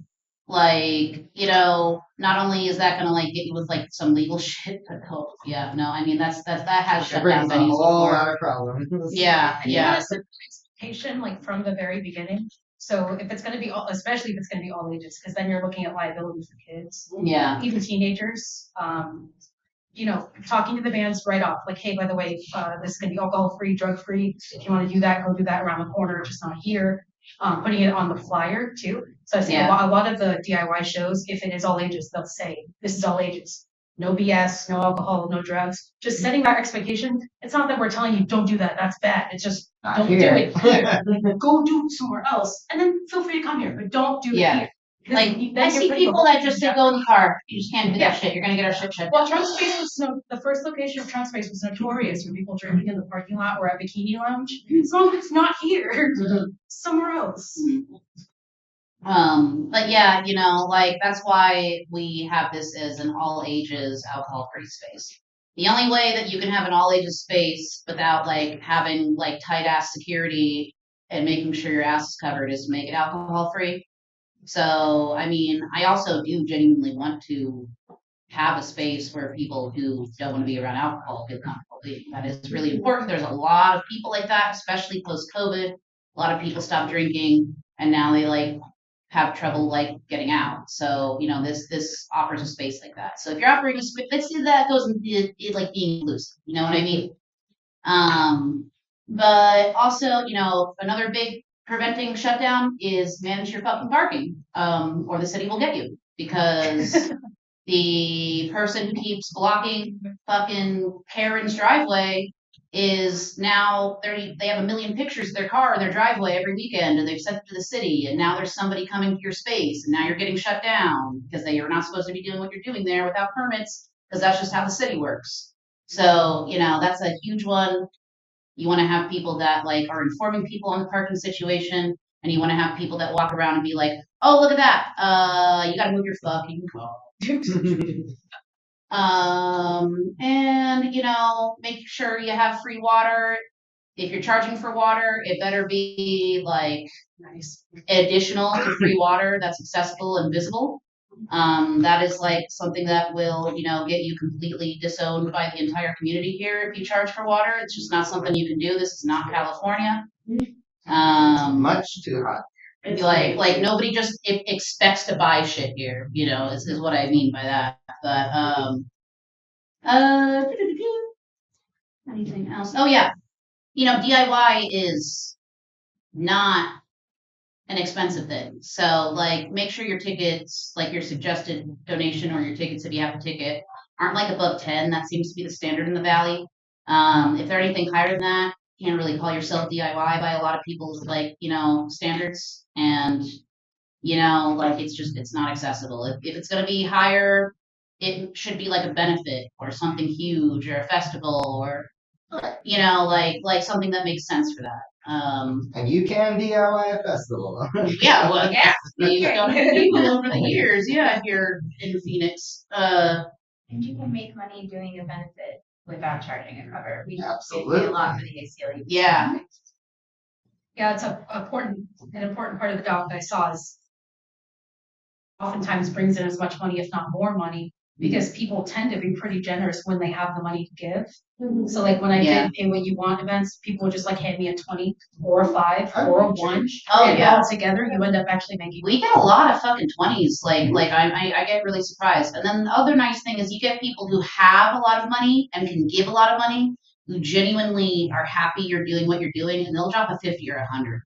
[SPEAKER 1] not only is that gonna get you with some legal shit, but I mean that has shut down
[SPEAKER 2] Brings a
[SPEAKER 1] venues
[SPEAKER 2] whole
[SPEAKER 1] before.
[SPEAKER 2] lot of problems.
[SPEAKER 1] Yeah.
[SPEAKER 4] Expectation from the very beginning. So if it's going to be especially if it's going to be all ages, because then you're looking at liability for kids, even teenagers. Talking to the bands right off, hey, by the way, this is going to be alcohol free, drug free. If you want to do that, go do that around the corner, just not here. Putting it on the flyer too. So I see a lot of the DIY shows, if it is all ages, they'll say this is all ages. No BS, no alcohol, no drugs. Just setting that expectation. It's not that we're telling you don't do that. That's bad. It's just don't do it here. Go do it somewhere else, and then feel free to come here, but don't do it here.
[SPEAKER 1] I see people that just say go in the car. You just can't do that shit. You're gonna get our shit shut down.
[SPEAKER 4] Well, Trunk Space the first location of Trunk Space was notorious for people drinking in the parking lot or at Bikini Lounge. As long as it's not here, somewhere else.
[SPEAKER 1] But yeah, that's why we have this as an all ages alcohol free space. The only way that you can have an all ages space without having tight ass security and making sure your ass is covered is to make it alcohol free. So, I mean, I also do genuinely want to have a space where people who don't want to be around alcohol feel comfortable being. That is really important. There's a lot of people like that, especially post-COVID. A lot of people stopped drinking, and now they have trouble getting out. So, this offers a space like that. So if you're offering a space, let's see that goes into being inclusive. You know what I mean? But also, another big preventing shutdown is manage your fucking parking, or the city will get you, because the person who keeps blocking fucking Karen's driveway is now they have 1 million pictures of their car in their driveway every weekend, and they've sent it to the city, and now there's somebody coming to your space, and now you're getting shut down because you're not supposed to be doing what you're doing there without permits, because that's just how the city works. So that's a huge one. You want to have people that are informing people on the parking situation, and you want to have people that walk around and be oh, look at that, you got to move your fucking car. And make sure you have free water. If you're charging for water, it better be nice additional to free water that's accessible and visible. That is something that will get you completely disowned by the entire community here if you charge for water. It's just not something you can do. This is not California.
[SPEAKER 2] Much too hot.
[SPEAKER 1] It's nobody just expects to buy shit here, is what I mean by that. But anything else? Oh yeah, DIY is not an expensive thing. So make sure your tickets, your suggested donation or your tickets if you have a ticket, aren't above 10. That seems to be the standard in the Valley. If they're anything higher than that, you can't really call yourself DIY by a lot of people's standards, and it's not accessible. If it's going to be higher, it should be a benefit or something huge or a festival or something that makes sense for that.
[SPEAKER 2] And you can DIY a festival.
[SPEAKER 1] Yeah, well, yeah, you've done it over the years. Yeah, here in Phoenix.
[SPEAKER 5] And you can make money doing a benefit without charging a cover. We pay
[SPEAKER 2] Absolutely.
[SPEAKER 5] a lot for the ACLU.
[SPEAKER 1] Yeah.
[SPEAKER 4] Yeah, it's an important part of the doc that I saw is oftentimes brings in as much money, if not more money, because people tend to be pretty generous when they have the money to give. So like when I
[SPEAKER 1] Yeah.
[SPEAKER 4] did Pay What You Want events, people would just like hand me a 20 or a 5 or a 1.
[SPEAKER 1] Oh,
[SPEAKER 4] and
[SPEAKER 1] yeah.
[SPEAKER 4] all together, you end up actually making.
[SPEAKER 1] We get a lot of fucking 20s. I get really surprised. And then the other nice thing is you get people who have a lot of money and can give a lot of money, who genuinely are happy you're doing what you're doing, and they'll drop a 50 or 100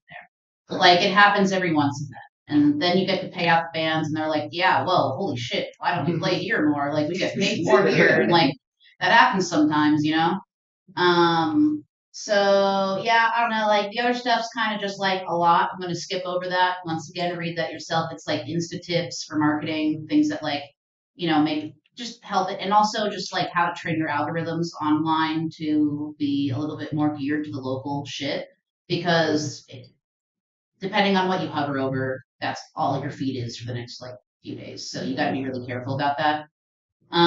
[SPEAKER 1] there. Like it happens every once in a while. And then you get to pay out the bands, and they're like, "Yeah, whoa, holy shit! Why don't we play here more? Like we get paid more here." And like that happens sometimes, you know. So yeah, I don't know. Like the other stuff's kind of just like a lot. I'm going to skip over that. Once again, read that yourself. It's like Insta tips for marketing, things that like, make just help it, and also just like how to train your algorithms online to be a little bit more geared to the local shit, because depending on what you hover over, that's all your feed is for the next like few days. So you got to be really careful about that. But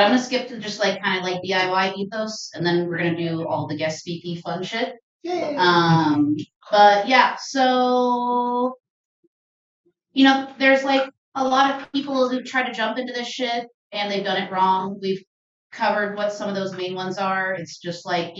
[SPEAKER 1] I'm gonna skip to just like kind of like DIY ethos, and then we're gonna do all the guest speaky fun shit. But yeah, so there's like a lot of people who try to jump into this shit and they've done it wrong. We've covered what some of those main ones are. It's just like,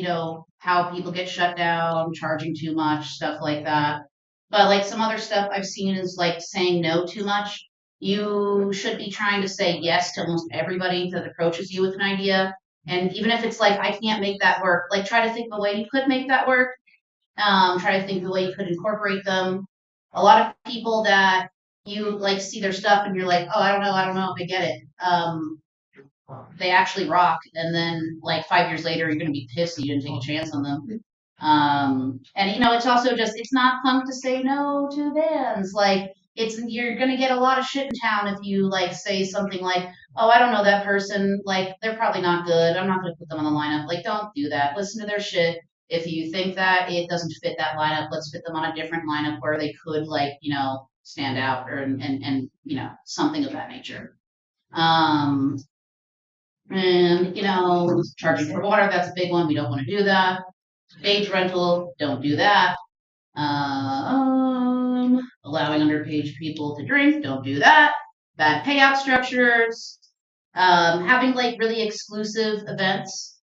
[SPEAKER 1] how people get shut down, charging too much, stuff like that. But like some other stuff I've seen is like saying no too much. You should be trying to say yes to almost everybody that approaches you with an idea. And even if it's like, I can't make that work, like try to think of a way you could make that work. Try to think of a way you could incorporate them. A lot of people that you like see their stuff and you're like, oh, I don't know if I get it. They actually rock, and then like 5 years later, you're gonna be pissed that you didn't take a chance on them. And it's also just it's not punk to say no to bands. Like you're gonna get a lot of shit in town if you like say something like, oh, I don't know that person, like they're probably not good, I'm not gonna put them on the lineup. Like don't do that. Listen to their shit. If you think that it doesn't fit that lineup, let's fit them on a different lineup where they could like stand out, or and something of that nature. And charging for water, that's a big one. We don't want to do that. Stage rental, don't do that. Allowing underage people to drink, don't do that. Bad payout structures. Having like really exclusive events.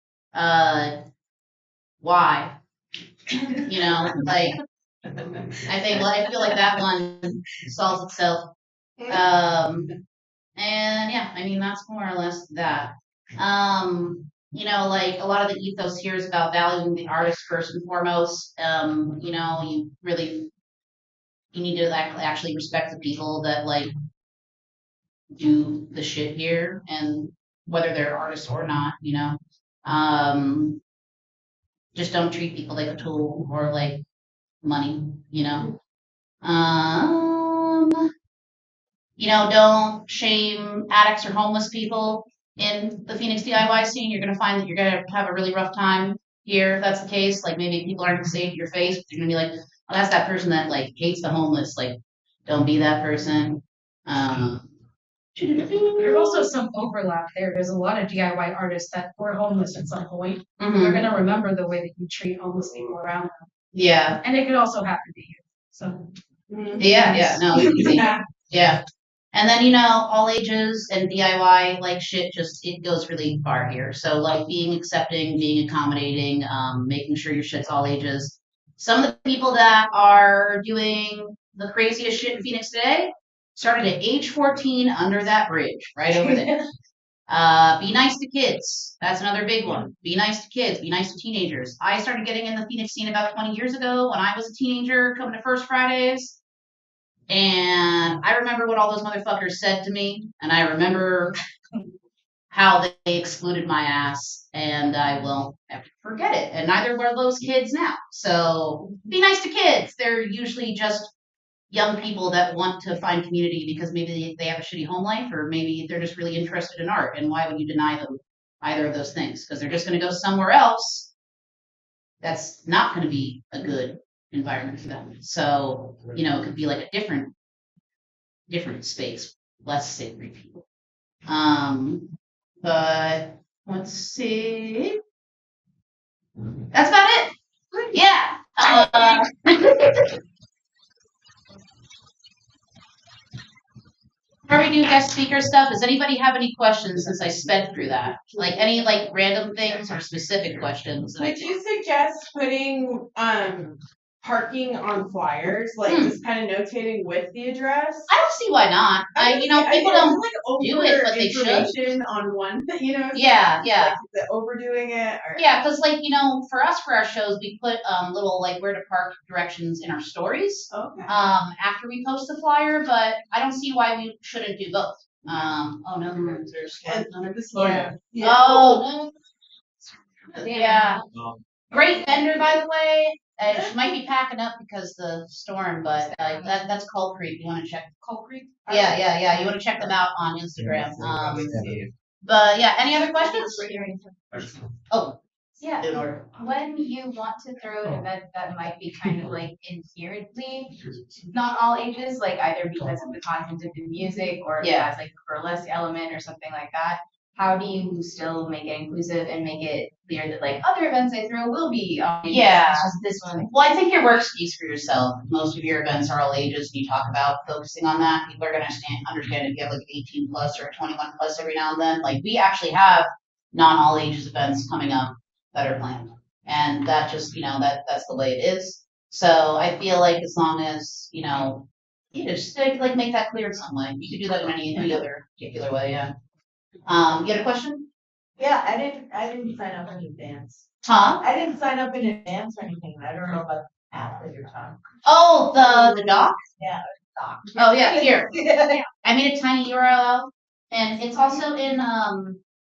[SPEAKER 1] Why? Like I feel like that one solves itself. And yeah, I mean that's more or less that. Like a lot of the ethos here is about valuing the artist first and foremost. You need to actually respect the people that like do the shit here, and whether they're artists or not, just don't treat people like a tool or like money, don't shame addicts or homeless people in the Phoenix DIY scene. You're gonna find that you're gonna have a really rough time here if that's the case. Like maybe people aren't gonna say it to your face, but you're gonna be like, oh, that's that person that like hates the homeless. Like, don't be that person.
[SPEAKER 4] There's also some overlap there. There's a lot of DIY artists that were homeless at some point. They're gonna remember the way that you treat homeless people around them.
[SPEAKER 1] Yeah.
[SPEAKER 4] And it could also happen to you. So
[SPEAKER 1] yeah, no, easy. Yeah. And then, all ages and DIY, like shit, just, it goes really far here. So, like, being accepting, being accommodating, making sure your shit's all ages. Some of the people that are doing the craziest shit in Phoenix today started at age 14 under that bridge, right over there. Be nice to kids. That's another big one. Be nice to kids. Be nice to teenagers. I started getting in the Phoenix scene about 20 years ago when I was a teenager coming to First Fridays. And I remember what all those motherfuckers said to me, and I remember how they excluded my ass, and I will never forget it. And neither were those kids now. So be nice to kids. They're usually just young people that want to find community because maybe they have a shitty home life, or maybe they're just really interested in art. And why would you deny them either of those things? Because they're just going to go somewhere else that's not going to be a good environment for them. So, it could be like a different space, less sacred people. But let's see. That's about it. Yeah. Before we do guest speaker stuff, does anybody have any questions since I sped through that? Like any like random things or specific questions?
[SPEAKER 6] Would you suggest putting parking on flyers, like just kind of notating with the address?
[SPEAKER 1] I don't see why not. People don't do it, but they should.
[SPEAKER 6] Information on one,
[SPEAKER 1] Yeah.
[SPEAKER 6] like the overdoing it. Or...
[SPEAKER 1] Yeah, because for us for our shows, we put little like where to park directions in our stories.
[SPEAKER 6] Okay.
[SPEAKER 1] After we post the flyer, but I don't see why we shouldn't do both. Oh no, there's another.
[SPEAKER 6] Yeah.
[SPEAKER 1] Oh no. Yeah. Great vendor, by the way. She might be packing up because the storm, but that's Coal Creek. You want to check Coal Creek? Yeah. You want to check them out on Instagram. But yeah, any other questions? Oh,
[SPEAKER 7] Yeah.
[SPEAKER 1] in order.
[SPEAKER 7] When you want to throw an event that might be kind of like inherently not all ages, like either because of the content of the music or if it has like a burlesque element or something like that, how do you still make it inclusive and make it clear that like other events I throw will be
[SPEAKER 1] Yeah.
[SPEAKER 7] it's just this one?
[SPEAKER 1] Well, I think your work speaks for yourself. Most of your events are all ages. You talk about focusing on that. People are going to understand if you have like 18 plus or 21 plus every now and then. Like we actually have non all ages events coming up that are planned, and that just that's the way it is. So I feel like as long as you just like make that clear in some way. You could do that in any other particular way. Yeah. You had a question?
[SPEAKER 8] Yeah, I didn't sign up in advance.
[SPEAKER 1] Huh?
[SPEAKER 8] I didn't sign up in advance or anything. I don't know about the app that you're talking.
[SPEAKER 1] Oh, the doc?
[SPEAKER 8] Yeah, doc.
[SPEAKER 1] Oh yeah, here. I made a tiny URL, and it's also in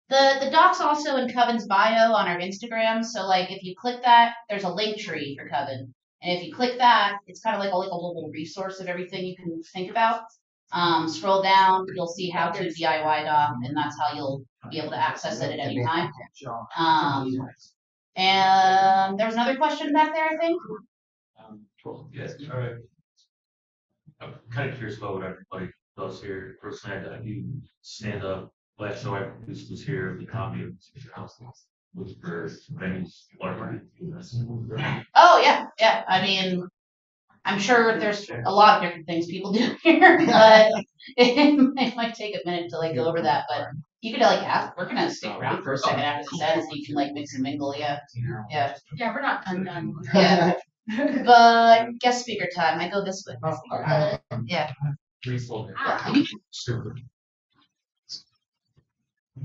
[SPEAKER 1] the doc's also in Coven's bio on our Instagram. So like if you click that, there's a link tree for Coven, and if you click that, it's kind of like a little resource of everything you can think about. Scroll down, you'll see how to DIY doc, and that's how you'll be able to access it at any time. And there was another question back there, I think.
[SPEAKER 3] Yes, all right. I'm kind of curious about what everybody does here. Personally, I do stand up. Last show I produced was here, the comedy of the house was for venues.
[SPEAKER 1] Oh yeah. I mean, I'm sure there's a lot of different things people do here, but it might take a minute to like go over that. But you could like ask. We're gonna stick around for a second after the set, so you can like mix and mingle. Yeah.
[SPEAKER 4] Yeah, we're not done.
[SPEAKER 1] Yeah. But guest speaker time. I go this way. Yeah.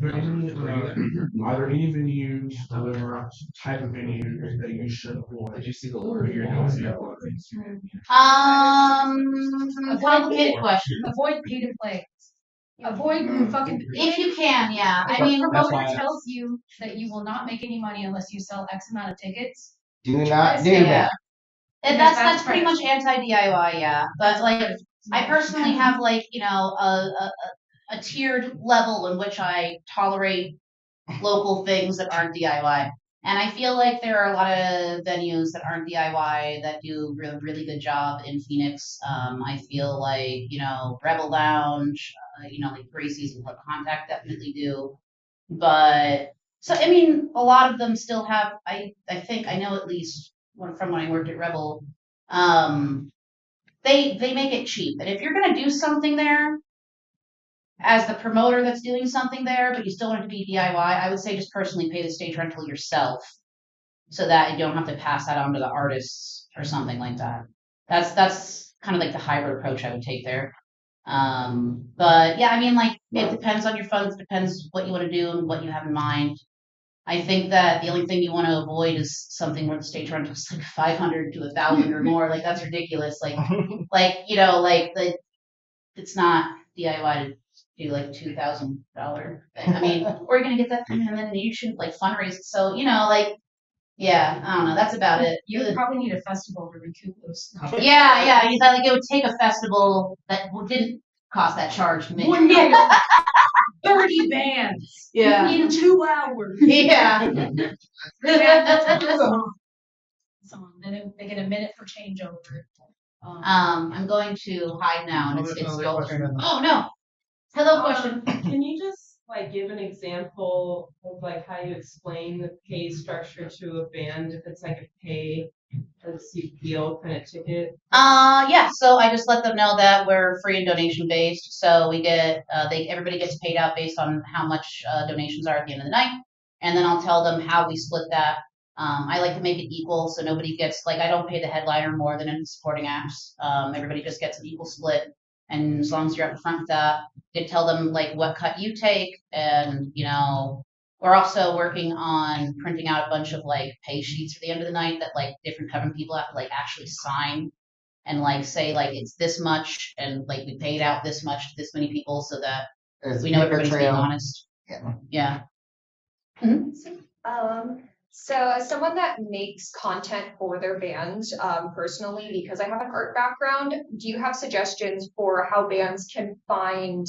[SPEAKER 9] Are there any venues or type of venue that you should avoid? Did you see the order you're doing?
[SPEAKER 1] Complicated question.
[SPEAKER 4] Avoid pay to play. Avoid fucking.
[SPEAKER 1] If you can, yeah.
[SPEAKER 4] If
[SPEAKER 1] I mean,
[SPEAKER 4] a promoter tells you that you will not make any money unless you sell X amount of tickets.
[SPEAKER 2] Do not do
[SPEAKER 1] yeah.
[SPEAKER 2] that.
[SPEAKER 1] And that's pretty much anti DIY, yeah. But like, I personally have like a tiered level in which I tolerate local things that aren't DIY. And I feel like there are a lot of venues that aren't DIY that do a really good job in Phoenix. I feel like, Rebel Lounge, like Gracie's and Club Contact definitely do. But, so, I mean, a lot of them still have, I think, I know at least from when I worked at Rebel, they make it cheap. And if you're going to do something there, as the promoter that's doing something there, but you still want it to be DIY, I would say just personally pay the stage rental yourself so that you don't have to pass that on to the artists or something like that. That's kind of like the hybrid approach I would take there. But yeah, I mean, like, it depends on your funds, depends what you want to do and what you have in mind. I think that the only thing you want to avoid is something where the stage rental is like 500 to 1,000 or more. Like, that's ridiculous. It's not DIY to do like $2,000 thing. I mean, or you're gonna get that, and then you should like fundraise. So yeah, I don't know. That's about it.
[SPEAKER 4] You would probably need a festival to recoup those.
[SPEAKER 1] Yeah. You thought like it would take a festival that didn't cost that charge to make.
[SPEAKER 4] 30 bands.
[SPEAKER 1] Yeah.
[SPEAKER 4] In 2 hours.
[SPEAKER 1] Yeah.
[SPEAKER 4] So then they get a minute for changeover.
[SPEAKER 1] I'm going to hide now, and it's still. Oh no. Hello, question.
[SPEAKER 6] Can you just like give an example of like how you explain the pay structure to a band if it's like a pay as you feel kind of ticket?
[SPEAKER 1] Yeah, so I just let them know that we're free and donation based. So we get everybody gets paid out based on how much donations are at the end of the night, and then I'll tell them how we split that. I like to make it equal, so nobody gets like I don't pay the headliner more than any supporting acts. Everybody just gets an equal split, and as long as you're up front with that, you tell them like what cut you take, and we're also working on printing out a bunch of like pay sheets for the end of the night that like different Coven people have to like actually sign and like say like it's this much and like we paid out this much to this many people so that
[SPEAKER 2] There's
[SPEAKER 1] we know
[SPEAKER 2] paper
[SPEAKER 1] everybody's being
[SPEAKER 2] trail.
[SPEAKER 1] honest.
[SPEAKER 2] Yeah.
[SPEAKER 1] Yeah.
[SPEAKER 5] So as someone that makes content for their band, personally, because I have an art background, do you have suggestions for how bands can find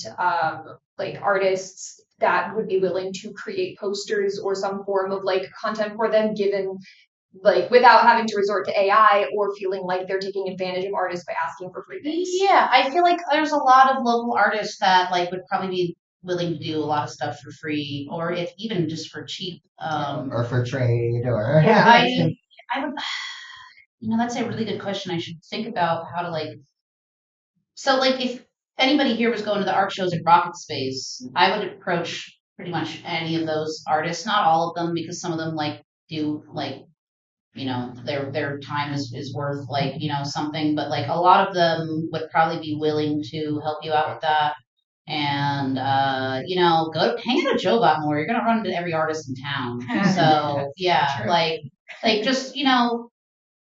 [SPEAKER 5] like artists that would be willing to create posters or some form of like content for them, given like without having to resort to AI or feeling like they're taking advantage of artists by asking for free things?
[SPEAKER 1] Yeah, I feel like there's a lot of local artists that like would probably be willing to do a lot of stuff for free or if even just for cheap.
[SPEAKER 2] Or for trade, or
[SPEAKER 1] I would, that's a really good question. I should think about how to like. So like if anybody here was going to the art shows at Rocket Space, I would approach pretty much any of those artists. Not all of them because some of them like do like their time is worth like something, but like a lot of them would probably be willing to help you out with that. And go hang out at Joe Bot more. You're gonna run into every artist in town. So yeah, like just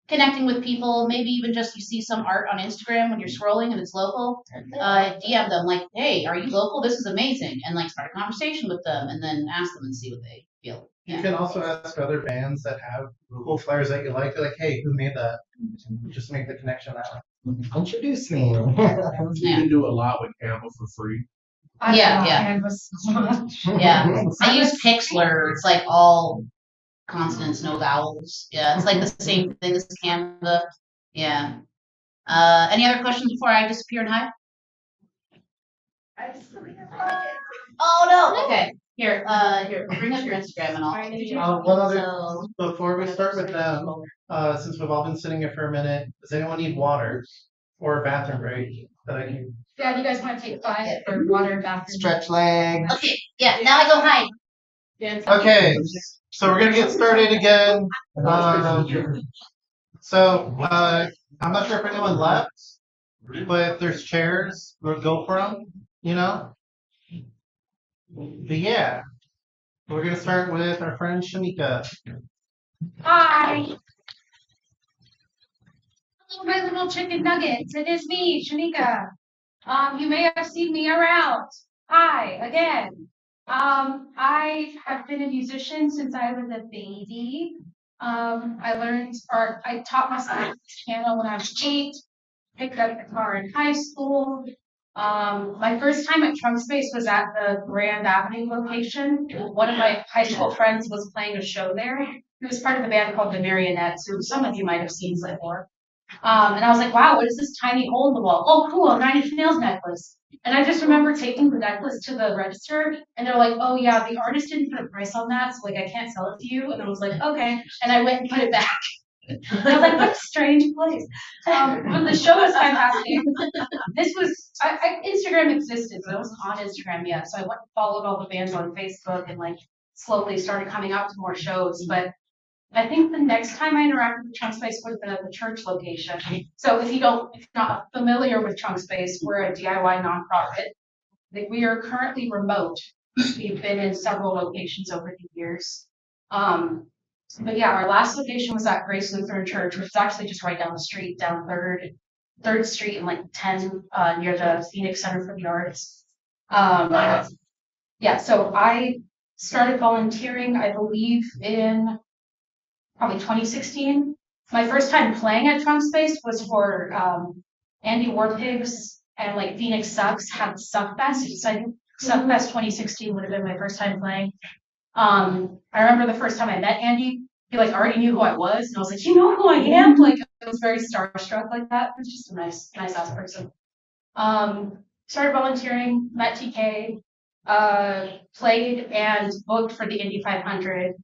[SPEAKER 1] connecting with people. Maybe even just you see some art on Instagram when you're scrolling and it's local. DM them like, hey, are you local? This is amazing, and like start a conversation with them, and then ask them and see what they feel.
[SPEAKER 9] You can also ask other bands that have cool flyers that you like. They're like, hey, who made that? Just make the connection that way.
[SPEAKER 2] introduce me.
[SPEAKER 9] You can do a lot with Canva for free.
[SPEAKER 1] Yeah. Yeah, I use Pixlr. It's like all consonants, no vowels. Yeah, it's like the same thing as Canva. Yeah. Any other questions before I disappear and hide? Oh no. Okay. Here, bring up your Instagram and I'll.
[SPEAKER 9] One other, before we start with them, since we've all been sitting here for a minute, does anyone need water or a bathroom break that I can?
[SPEAKER 4] Yeah, do you guys want to take 5 for water and bathroom?
[SPEAKER 2] Stretch legs.
[SPEAKER 1] Okay. Yeah. Now I go hide.
[SPEAKER 9] Okay, so we're gonna get started again. I'm not sure if anyone left, but if there's chairs, we'll go for them. But yeah, we're gonna start with our friend Shamika.
[SPEAKER 4] Hi. Hello, my little chicken nuggets. It is me, Shanika. You may have seen me around. Hi again. I have been a musician since I was a baby. I taught myself piano when I was 8, picked up guitar in high school. My first time at Trunk Space was at the Grand Avenue location. One of my high school friends was playing a show there. He was part of a band called the Marionettes, who some of you might have seen before. And I was like, wow, what is this tiny hole in the wall? Oh, cool, a 9 Inch Nails necklace. And I just remember taking the necklace to the register, and they're like, oh yeah, the artist didn't put a price on that, so like I can't sell it to you. And I was like, okay. And I went and put it back. I was like, what a strange place. But the show was fantastic. This was Instagram existed, but I wasn't on Instagram yet. So I went and followed all the bands on Facebook and like slowly started coming out to more shows. But I think the next time I interacted with Trunk Space would have been at the church location. So if you're not familiar with Trunk Space, we're a DIY nonprofit. We are currently remote. We've been in several locations over the years. But yeah, our last location was at Grace Lutheran Church, which is actually just right down the street, down Third Street and like 10 near the Phoenix Center for the Arts. Yeah, so I started volunteering, I believe, in probably 2016. My first time playing at Trunk Space was for Andy Warpigs and like Phoenix Sucks had Suckfest. So I think Suckfest 2016 would have been my first time playing. I remember the first time I met Andy, he like already knew who I was, and I was like, you know who I am? Like I was very starstruck like that. It was just a nice ass person. Started volunteering, met TK. played and booked for the Indy 500,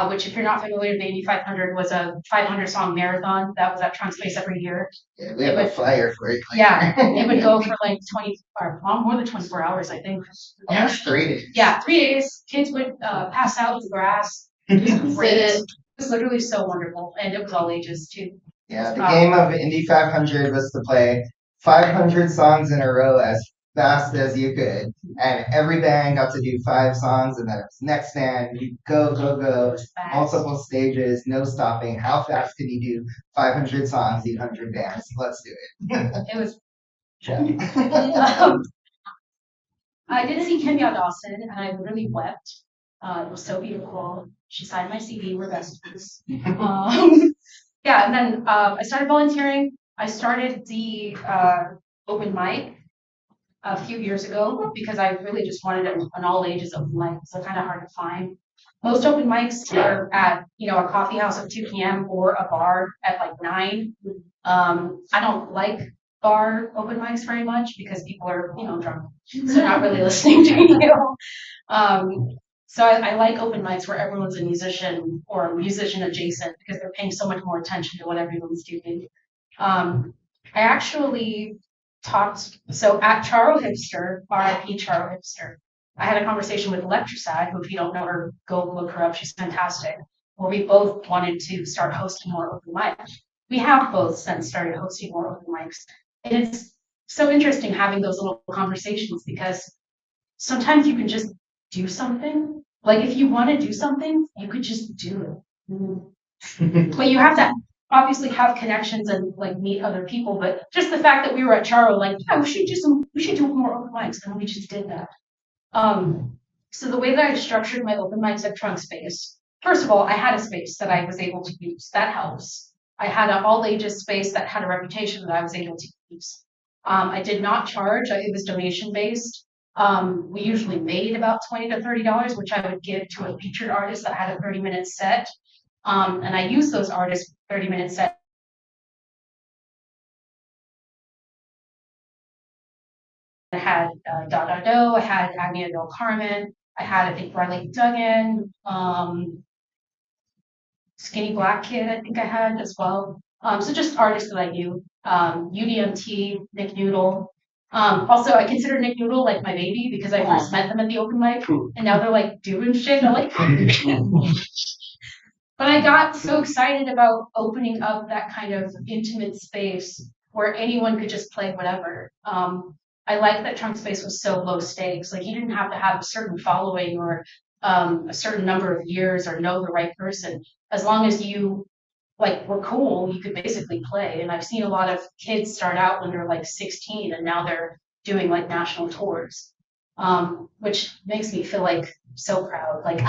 [SPEAKER 4] which, if you're not familiar, the Indy 500 was a 500 song marathon that was at Trunk Space every year.
[SPEAKER 2] Yeah, we have a flyer for it.
[SPEAKER 4] Yeah, it would go for like 20 or more than 24 hours, I think.
[SPEAKER 2] Almost 3 days.
[SPEAKER 4] Yeah, 3 days. Kids would pass out in the grass. It was great. It was literally so wonderful, and it was all ages too.
[SPEAKER 2] Yeah, the game of Indy 500 was to play 500 songs in a row as fast as you could, and every band got to do 5 songs, and then it was next band, you go, multiple stages, no stopping. How fast can you do 500 songs, 800 bands? Let's do it.
[SPEAKER 4] It was.
[SPEAKER 2] Yeah.
[SPEAKER 4] I did see Kenya Dawson, and I really wept. It was so beautiful. She signed my CD. We're besties. Yeah, and then I started volunteering. I started the open mic a few years ago because I really just wanted an all ages open mic. So kind of hard to find. Most open mics are at a coffee house at 2 p.m. or a bar at like 9. I don't like bar open mics very much because people are drunk, so not really listening to you. So I like open mics where everyone's a musician or musician adjacent because they're paying so much more attention to what everyone's doing. I actually so at Charo Hipster, RIP Charo Hipster, I had a conversation with Electrosad, who, if you don't know her, go look her up, she's fantastic, where we both wanted to start hosting more open mics. We have both since started hosting more open mics. And it's so interesting having those little conversations because sometimes you can just do something. Like if you want to do something, you could just do it. But you have to obviously have connections and like meet other people. But just the fact that we were at Charo, like, yeah, we should do more open mics, and we just did that. So the way that I structured my open mics at Trunk Space, first of all, I had a space that I was able to use. That helps. I had an all ages space that had a reputation that I was able to use. I did not charge. It was donation based. We usually made about $20 to $30, which I would give to a featured artist that had a 30-minute set. And I used those artists' 30-minute set. I had I had Agnia Del Carmen, I had, I think, Riley Duggan, Skinny Black Kid, I think I had as well. So just artists that I knew. UDMT, Nick Noodle. Also, I consider Nick Noodle like my baby because I first met them at the open mic, and now they're like doing shit. I'm like, but I got so excited about opening up that kind of intimate space where anyone could just play whatever. I like that Trunk Space was so low stakes. Like you didn't have to have a certain following or a certain number of years or know the right person. As long as you were cool, you could basically play. And I've seen a lot of kids start out when they're like 16 and now they're doing like national tours, which makes me feel like so proud. Like,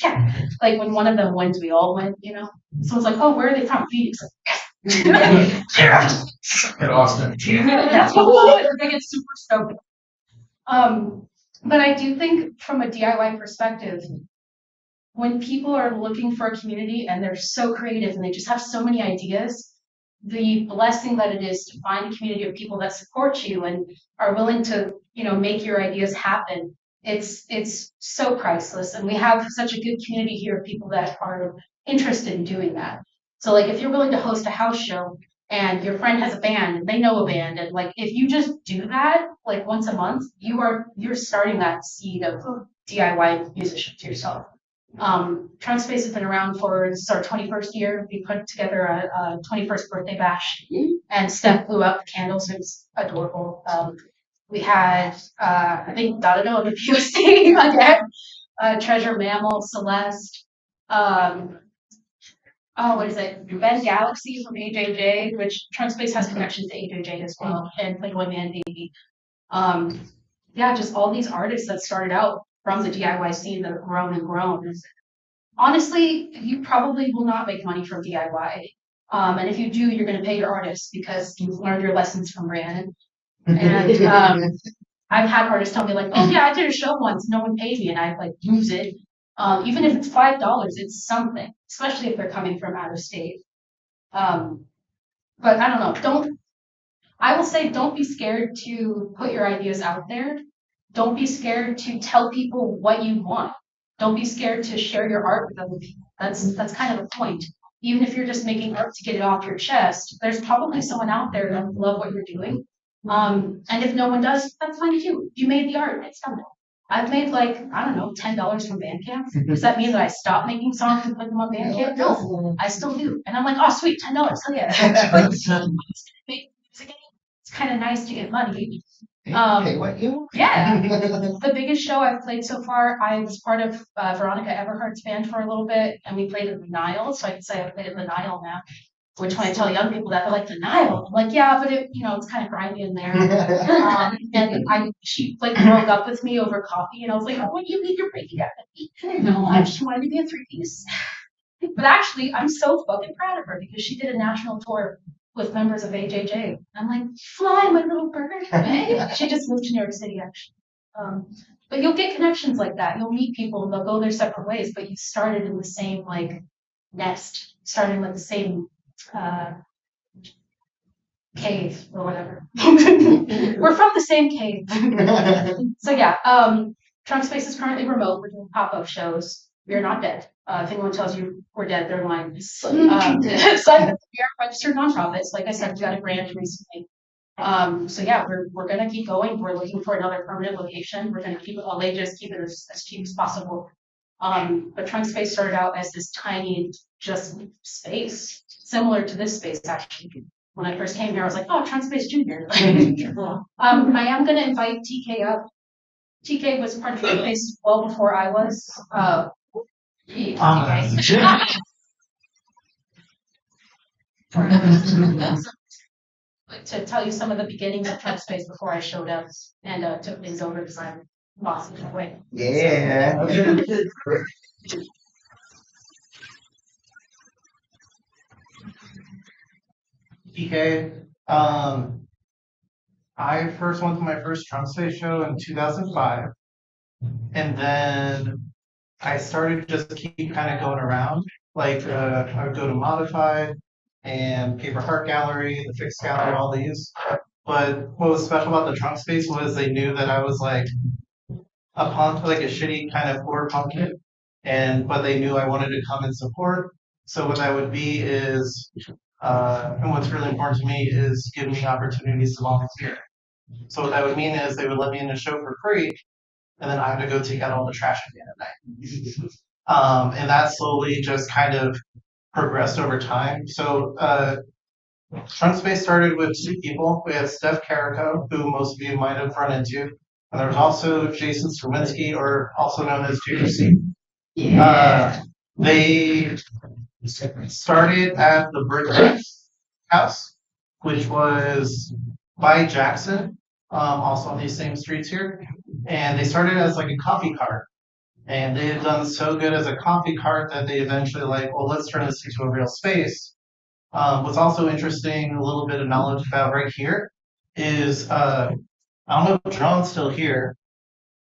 [SPEAKER 4] yeah, like when one of them wins, we all win, Someone's like, oh, where are they from? Phoenix. Yeah.
[SPEAKER 9] In Austin.
[SPEAKER 4] That's what everybody gets super stoked. But I do think from a DIY perspective, when people are looking for a community and they're so creative and they just have so many ideas, the blessing that it is to find a community of people that support you and are willing to, make your ideas happen, it's so priceless. And we have such a good community here of people that are interested in doing that. So like if you're willing to host a house show and your friend has a band and they know a band, and like if you just do that like once a month, you're starting that seed of DIY musicians yourself. Trunk Space has been around this is our 21st year. We put together a 21st birthday bash, and Steph blew out the candles. It was adorable. We had, I think, Dado on the POC again, Treasure Mammal, Celeste, what is it? Ben Galaxy from AJJ, which Trunk Space has connections to AJJ as well, and Playboy Man Baby. Yeah, just all these artists that started out from the DIY scene that have grown and grown. Honestly, you probably will not make money from DIY. And if you do, you're going to pay your artists because you've learned your lessons from Rhiannon. And I've had artists tell me like, oh yeah, I did a show once, no one paid me, and I like use it. Even if it's $5, it's something, especially if they're coming from out of state. But I don't know. I will say don't be scared to put your ideas out there. don't be scared to tell people what you want. Don't be scared to share your art with other people. That's kind of the point. Even if you're just making art to get it off your chest, there's probably someone out there that will love what you're doing. And if no one does, that's fine too. You made the art, it's done. I've made like, I don't know, $10 from Bandcamp. Does that mean that I stopped making songs and put them on Bandcamp? No, I still do. And I'm like, oh sweet, $10, hell yeah. But it's kind of nice to get money.
[SPEAKER 2] Pay what you want.
[SPEAKER 4] Yeah. The biggest show I've played so far, I was part of Veronica Everhart's band for a little bit, and we played in the Nile, so I can say I played in the Nile now. Which when I tell young people that, they're like, the Nile. I'm like, yeah, but it's kind of grimy in there. And she like broke up with me over coffee, and I was like, oh, what do you mean you're breaking up with me? No, I just wanted to be a 3-piece. But actually, I'm so fucking proud of her because she did a national tour with members of AJJ. I'm like, fly, my little bird. She just moved to New York City, actually. But you'll get connections like that. You'll meet people and they'll go their separate ways, but you started in the same like nest, starting with the same cave or whatever. We're from the same cave. So yeah, Trunk Space is currently remote. We're doing pop-up shows. We are not dead. If anyone tells you we're dead, they're lying. So we are registered nonprofits. Like I said, we got a grant recently. So yeah, we're gonna keep going. We're looking for another permanent location. We're gonna keep it all ages, keep it as cheap as possible. But Trunk Space started out as this tiny just space, similar to this space actually. When I first came here, I was like, oh, Trunk Space Junior. I am gonna invite TK up. TK was part of Trunk Space well before I was. To tell you some of the beginnings of Trunk Space before I showed up and took things over because I'm bossy that way.
[SPEAKER 2] Yeah.
[SPEAKER 9] PK, I first went to my first Trunk Space show in 2005, and then I started just keep kind of going around. Like I would go to Modified and Paper Heart Gallery, the Fixed Gallery, all these. But what was special about the Trunk Space was they knew that I was like a punk, like a shitty kind of poor punk kid, but they knew I wanted to come and support. So what that would be is, and what's really important to me is giving me opportunities to volunteer. So what that would mean is they would let me in the show for free, and then I had to go take out all the trash again at night. And that slowly just kind of progressed over time. So Trunk Space started with 2 people. We had Steph Carrico, who most of you might have run into, and there was also Jason Strawinsky, or also known as JC. They started at the Brick House, which was by Jackson, also on these same streets here. And they started as like a coffee cart. And they had done so good as a coffee cart that they eventually like, well, let's turn this into a real space. What's also interesting, a little bit of knowledge about right here, is I don't know if John's still here,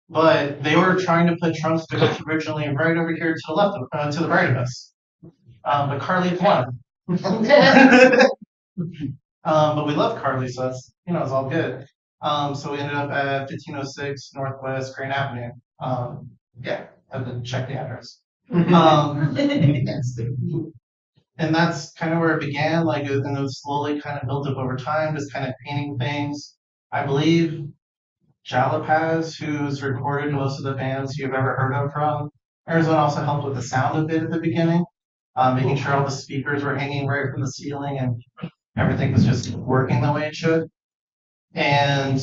[SPEAKER 9] but they were trying to put Trunk Space originally right over here to the left, to the right of us. But Carly won. But we love Carly, so it's it's all good. So we ended up at 1506 Northwest Grand Avenue. Yeah, I had to check the address. And that's kind of where it began. Like, and it was slowly kind of built up over time, just kind of painting things. I believe Jalapaz, who's recorded most of the bands you've ever heard of from Arizona, also helped with the sound a bit at the beginning, making sure all the speakers were hanging right from the ceiling and everything was just working the way it should. And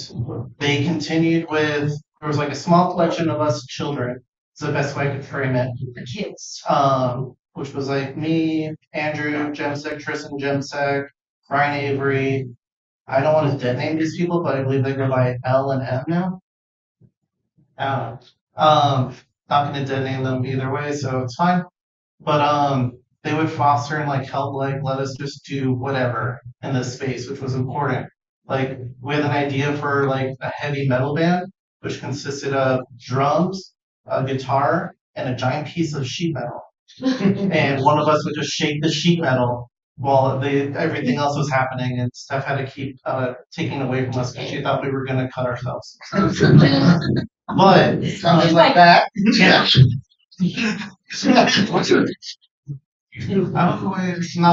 [SPEAKER 9] they continued with, there was like a small collection of us children. It's the best way I could frame it.
[SPEAKER 4] The kids.
[SPEAKER 9] Which was like me, Andrew, Gemsek, Tristan Gemsek, Ryan Avery. I don't want to dead name these people, but I believe they go by L and M now. Not gonna dead name them either way, so it's fine. But they would foster and like help like let us just do whatever in this space, which was important. Like we had an idea for like a heavy metal band, which consisted of drums, a guitar, and a giant piece of sheet metal. And one of us would just shake the sheet metal while everything else was happening, and Steph had to keep taking away from us because she thought we were gonna cut ourselves. But
[SPEAKER 2] Something like that.
[SPEAKER 9] yeah. It's not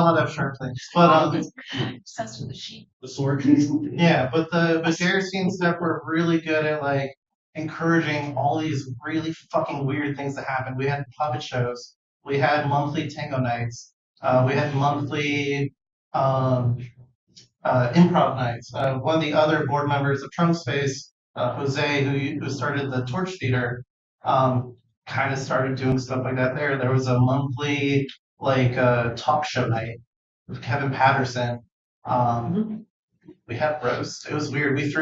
[SPEAKER 9] allowed to have sharp things, but
[SPEAKER 4] Obsessed with the sheep.
[SPEAKER 3] The sword.
[SPEAKER 9] yeah, but Jersey and Steph were really good at like encouraging all these really fucking weird things to happen. We had puppet shows, we had monthly tango nights, we had monthly improv nights. One of the other board members of Trump Space, Jose, who started the Torch Theater, kind of started doing stuff like that there. There was a monthly like talk show night with Kevin Patterson. We had roast. It was weird. We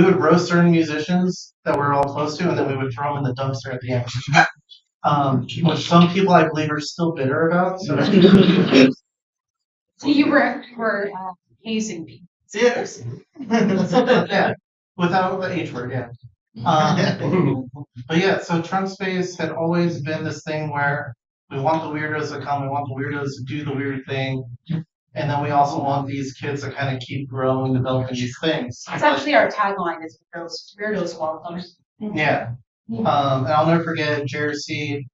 [SPEAKER 9] would roast certain musicians that we're all close to, and then we would throw them in the dumpster at the end. Which some people I believe are still bitter about. So
[SPEAKER 4] So you were hazing people.
[SPEAKER 9] yes. Yeah. Without the H word, yeah. But yeah, so Trump Space had always been this thing where we want the weirdos to come, we want the weirdos to do the weird thing, and then we also want these kids to kind of keep growing, developing these things.
[SPEAKER 4] It's actually our tagline is weirdos welcome.
[SPEAKER 9] Yeah. And I'll never forget JRC.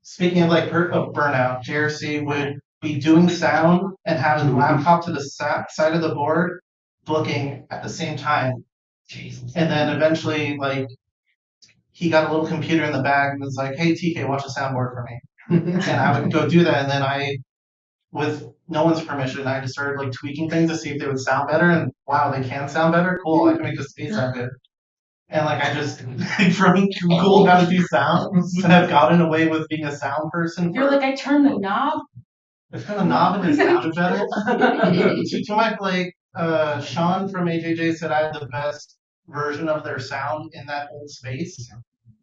[SPEAKER 9] Speaking of like of burnout, JRC would be doing sound and having the laptop to the side of the board, booking at the same time. And then eventually, like, he got a little computer in the bag and was like, "Hey TK, watch the soundboard for me." And I would go do that, and then with no one's permission, I just started like tweaking things to see if they would sound better. And wow, they can sound better. Cool, I can make the space sound good. And like I just from Google how to do sound, and I've gotten away with being a sound person.
[SPEAKER 4] You're like, I turned the knob.
[SPEAKER 9] I turned the knob and it sounded better. To my like Sean from AJJ said I had the best version of their sound in that old space,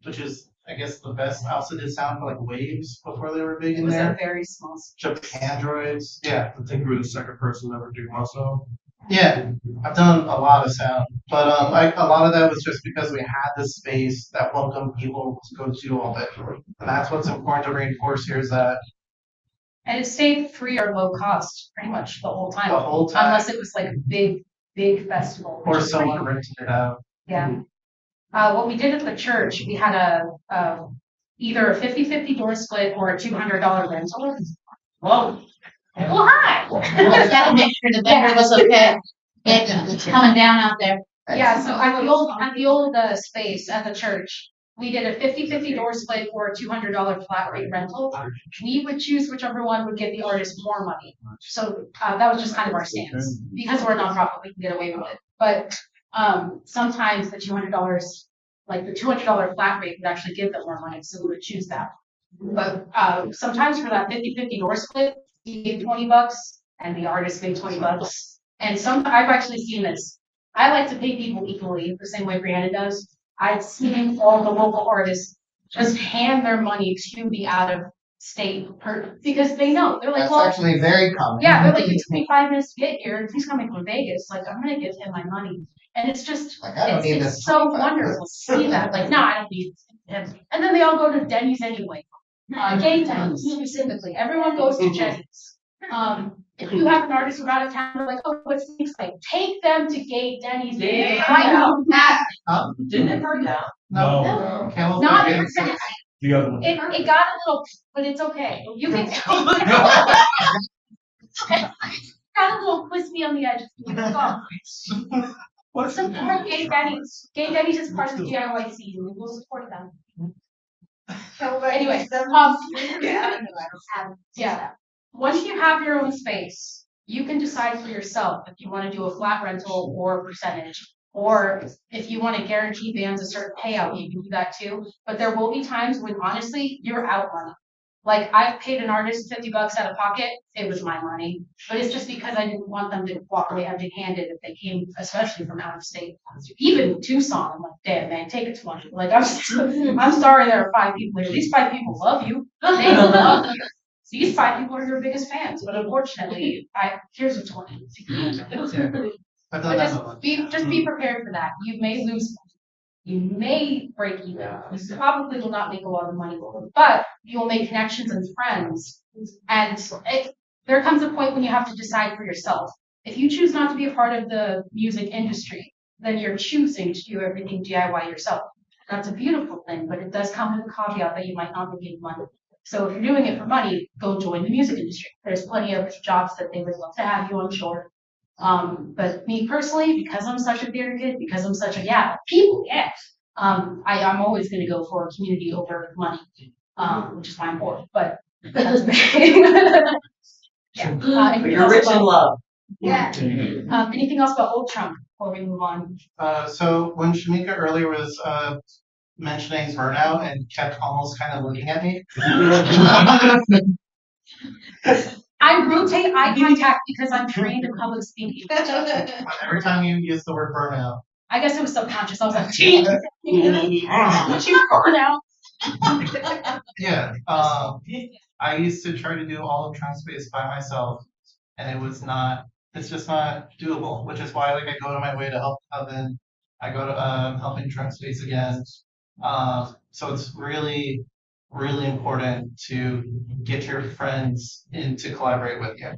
[SPEAKER 9] which is I guess the best. I also did sound for like Waves before they were big in
[SPEAKER 4] It was
[SPEAKER 9] there.
[SPEAKER 4] a very small.
[SPEAKER 9] Japan droids, yeah.
[SPEAKER 3] I think we were the second person ever do also.
[SPEAKER 9] Yeah, I've done a lot of sound, but a lot of that was just because we had this space that welcomed people to go do all that, and that's what's important to reinforce here is that
[SPEAKER 4] And it stayed free or low cost pretty much the whole time.
[SPEAKER 9] the whole time,
[SPEAKER 4] Unless it was like a big festival.
[SPEAKER 9] or
[SPEAKER 4] which is
[SPEAKER 9] someone
[SPEAKER 4] pretty-
[SPEAKER 9] rented it out.
[SPEAKER 4] Yeah. What we did at the church, we had either a 50-50 door split or a $200 rental. Whoa. Well, hi.
[SPEAKER 1] Just gotta make sure the vendor was okay. It's coming down out there.
[SPEAKER 4] Yeah, so at the old space at the church, we did a 50-50 door split or a $200 flat rate rental. We would choose whichever one would give the artist more money. So that was just kind of our stance. Because we're a nonprofit, we can get away with it. But sometimes the $200, like the $200 flat rate would actually give them more money, so we would choose that. But sometimes for that 50-50 door split, you give $20 and the artist paid $20. And I've actually seen this. I like to pay people equally, the same way Brianna does. I've seen all the local artists just hand their money to the out of state because they know they're like,
[SPEAKER 2] That's
[SPEAKER 4] well,
[SPEAKER 2] actually very common.
[SPEAKER 4] yeah, they're like, it took me 5 minutes to get here. If he's coming from Vegas, like I'm gonna give him my money. And it's just
[SPEAKER 2] Like, I don't need
[SPEAKER 4] it's
[SPEAKER 2] this
[SPEAKER 4] so
[SPEAKER 2] 25
[SPEAKER 4] wonderful to see that. Like, no, I don't need him. And then they all go to Denny's anyway. Gay Denny's specifically. Everyone goes to Denny's. If you have an artist who's out of town, they're like, oh, what's things like? Take them to Gay Denny's.
[SPEAKER 7] Yeah.
[SPEAKER 4] I know that.
[SPEAKER 6] Didn't it burn down?
[SPEAKER 9] No. Camel
[SPEAKER 4] Not
[SPEAKER 9] Fat
[SPEAKER 4] in
[SPEAKER 9] Games.
[SPEAKER 3] The other one.
[SPEAKER 4] It got a little, but it's okay. You can. Got a little crispy on the edge.
[SPEAKER 9] What's
[SPEAKER 4] Support Gay Denny's. Gay Denny's is part of the DIY season. We will support them. Anyway, yeah. Once you have your own space, you can decide for yourself if you want to do a flat rental or a percentage, or if you want to guarantee bands a certain payout, you can do that too. But there will be times when honestly you're out money. Like I've paid an artist $50 out of pocket, it was my money. But it's just because I didn't want them to walk away empty-handed if they came, especially from out of state. Even Tucson, I'm like, damn man, take it to one. Like I'm sorry there are 5 people here. These 5 people love you. They love you. These 5 people are your biggest fans, but unfortunately, here's a 20.
[SPEAKER 9] I've
[SPEAKER 4] But
[SPEAKER 9] done that one.
[SPEAKER 4] just be prepared for that. You may lose money. You may break even. You probably will not make a lot of money, but you will make connections and friends. And there comes a point when you have to decide for yourself. If you choose not to be a part of the music industry, then you're choosing to do everything DIY yourself. That's a beautiful thing, but it does come with a caveat that you might not be getting money. So if you're doing it for money, go join the music industry. There's plenty of jobs that they would love to have you, I'm sure. But me personally, because I'm such a theater kid, because I'm such a I'm always going to go for community over money, which is why I'm poor. But that's me. Yeah. Anything
[SPEAKER 8] You're
[SPEAKER 4] else
[SPEAKER 8] rich in
[SPEAKER 4] about-
[SPEAKER 8] love.
[SPEAKER 4] Yeah. Anything else about Old Trump before we move on?
[SPEAKER 9] So when Shamika earlier was mentioning burnout and kept almost kind of looking at me.
[SPEAKER 4] I rotate eye contact because I'm trained in public speaking.
[SPEAKER 9] Every time you use the word burnout.
[SPEAKER 4] I guess it was subconscious. I was like, "Gee, you burn out."
[SPEAKER 9] Yeah. I used to try to do all of TransSpace by myself, and it's just not doable, which is why like I go to my way to help Coven. I go to helping TransSpace again. So it's really, really important to get your friends in to collaborate with you.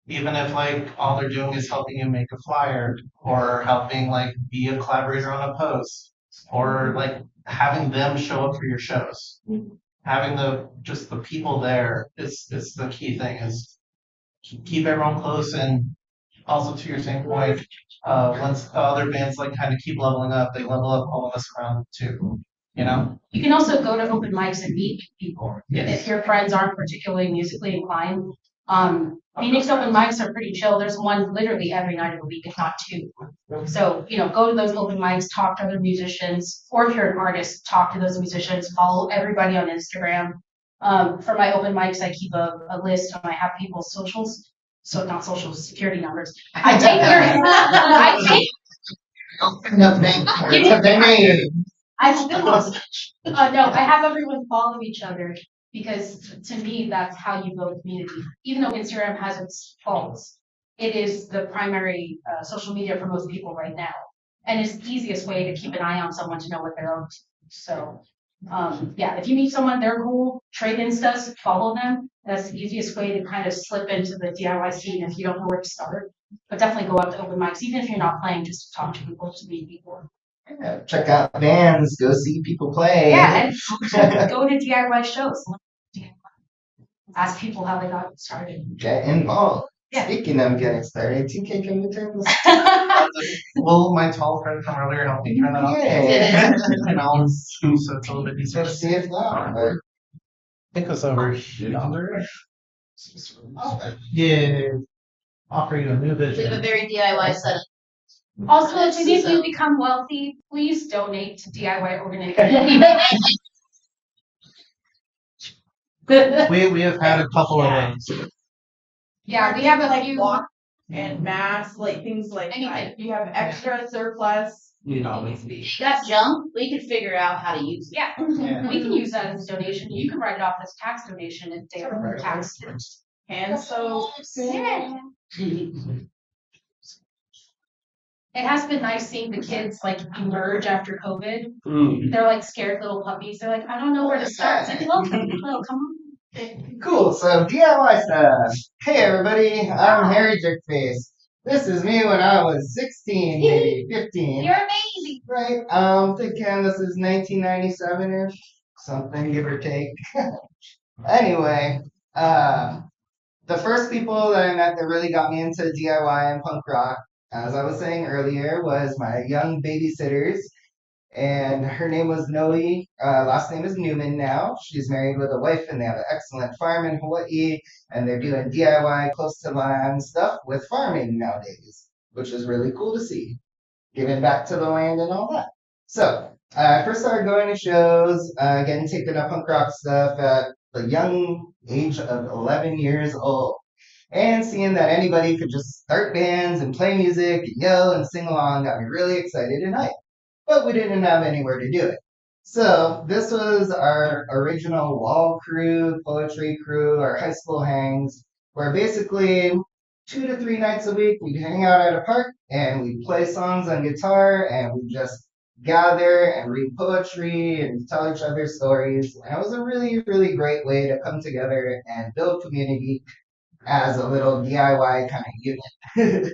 [SPEAKER 9] Even if like all they're doing is helping you make a flyer or helping like be a collaborator on a post or like having them show up for your shows. Having just the people there is the key thing is keep everyone close and also to your same point, once other bands like kind of keep leveling up, they level up all of us around too. You know?
[SPEAKER 4] You can also go to open mics and meet people.
[SPEAKER 9] Yes.
[SPEAKER 4] If your friends aren't particularly musically inclined. Phoenix open mics are pretty chill. There's one literally every night of the week, if not two. So, go to those open mics, talk to other musicians, or if you're an artist, talk to those musicians, follow everybody on Instagram. For my open mics, I keep a list and I have people's socials. So not social security numbers. I take I still lost. No, I have everyone follow each other because to me that's how you build a community. Even though Instagram has its faults, it is the primary social media for most people right now, and it's the easiest way to keep an eye on someone to know what they're up to. So, if you meet someone, they're cool. Trade Instas, follow them. That's the easiest way to kind of slip into the DIY scene if you don't know where to start. But definitely go out to open mics, even if you're not playing, just to talk to people, to meet people.
[SPEAKER 2] Yeah, check out bands, go see people play.
[SPEAKER 4] Yeah, and go to DIY shows. Ask people how they got started.
[SPEAKER 2] Get involved.
[SPEAKER 4] Yeah.
[SPEAKER 2] Speaking of getting started, TK, can you turn this?
[SPEAKER 9] Will my tall friend from earlier help me turn that off?
[SPEAKER 2] Yeah.
[SPEAKER 9] And I'll so it's a little bit easier.
[SPEAKER 2] Let's see if not. But
[SPEAKER 9] I think it's over yonder. Yeah. Offer you a new
[SPEAKER 1] We have a
[SPEAKER 9] vision.
[SPEAKER 1] very DIY setup.
[SPEAKER 4] Also, if any of you become wealthy, please donate to DIY organizations.
[SPEAKER 9] We have had a couple of those.
[SPEAKER 4] Yeah, we have a
[SPEAKER 8] like
[SPEAKER 4] few.
[SPEAKER 8] walk and mass, like things like
[SPEAKER 1] Anything.
[SPEAKER 8] that. If you have extra surplus, always be.
[SPEAKER 1] That junk, we could figure out how to use it.
[SPEAKER 4] Yeah,
[SPEAKER 9] Yeah.
[SPEAKER 4] we can use that as a donation. You can write it off as tax donation if they are tax.
[SPEAKER 8] Hand soaps.
[SPEAKER 4] Yeah. It has been nice seeing the kids like emerge after COVID. They're like scared little puppies. They're like, I don't know where to start. It's like, come on.
[SPEAKER 2] cool. So DIY stuff. Hey everybody, I'm Harry Jerkface. This is me when I was 16, maybe 15.
[SPEAKER 4] You're amazing.
[SPEAKER 2] Right? Thinking this is 1997-ish, something give or take. Anyway, the first people that I met that really got me into DIY and punk rock, as I was saying earlier, was my young babysitters. And her name was Noe. Last name is Newman now. She's married with a wife and they have an excellent farm in Hawaii. And they're doing DIY close to land stuff with farming nowadays, which is really cool to see. Giving back to the land and all that. So, I first started going to shows, getting taken up punk rock stuff at the young age of 11 years old. And seeing that anybody could just start bands and play music and yell and sing along got me really excited and hyped. But we didn't have anywhere to do it. So this was our original wall crew, poetry crew, our high school hangs, where basically 2 to 3 nights a week we'd hang out at a park and we'd play songs on guitar and we'd just gather and read poetry and tell each other stories. And it was a really, really great way to come together and build community as a little DIY kind of unit.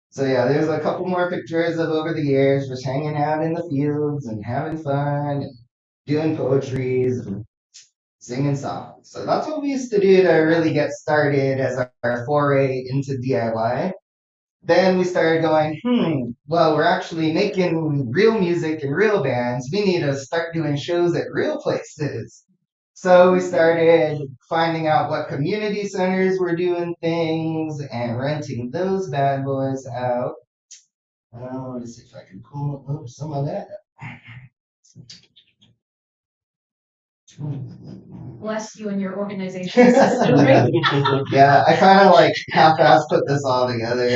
[SPEAKER 2] So yeah, there's a couple more pictures of over the years just hanging out in the fields and having fun and doing poetries and singing songs. So that's what we used to do to really get started as our foray into DIY. Then we started going, well, we're actually making real music and real bands. We need to start doing shows at real places. So we started finding out what community centers were doing things and renting those bad boys out. Let me see if I can pull up some of that.
[SPEAKER 4] Bless you and your organization system, right?
[SPEAKER 2] Yeah, I kind of like half-ass put this all together.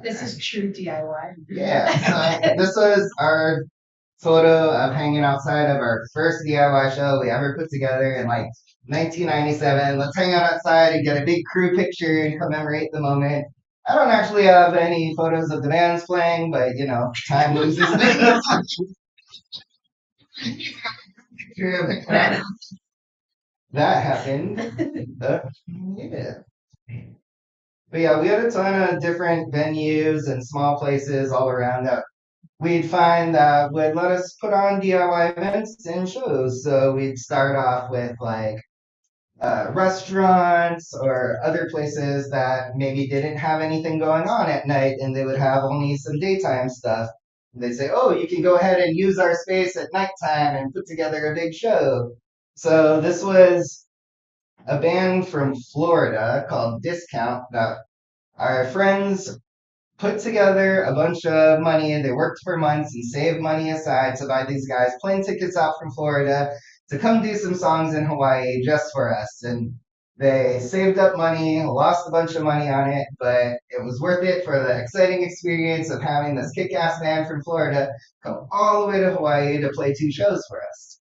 [SPEAKER 4] This is true DIY.
[SPEAKER 2] Yeah, so this was our photo of hanging outside of our first DIY show we ever put together in like 1997. Let's hang out outside and get a big crew picture and commemorate the moment. I don't actually have any photos of the bands playing, but you know, time loses things. That happened. Yeah. But yeah, we had a ton of different venues and small places all around that we'd find that would let us put on DIY events and shows. So we'd start off with like restaurants or other places that maybe didn't have anything going on at night and they would have only some daytime stuff. They'd say, oh, you can go ahead and use our space at nighttime and put together a big show. So this was a band from Florida called Discount that our friends put together a bunch of money and they worked for months and saved money aside to buy these guys plane tickets out from Florida to come do some songs in Hawaii just for us. And they saved up money, lost a bunch of money on it, but it was worth it for the exciting experience of having this kick-ass band from Florida come all the way to Hawaii to play 2 shows for us.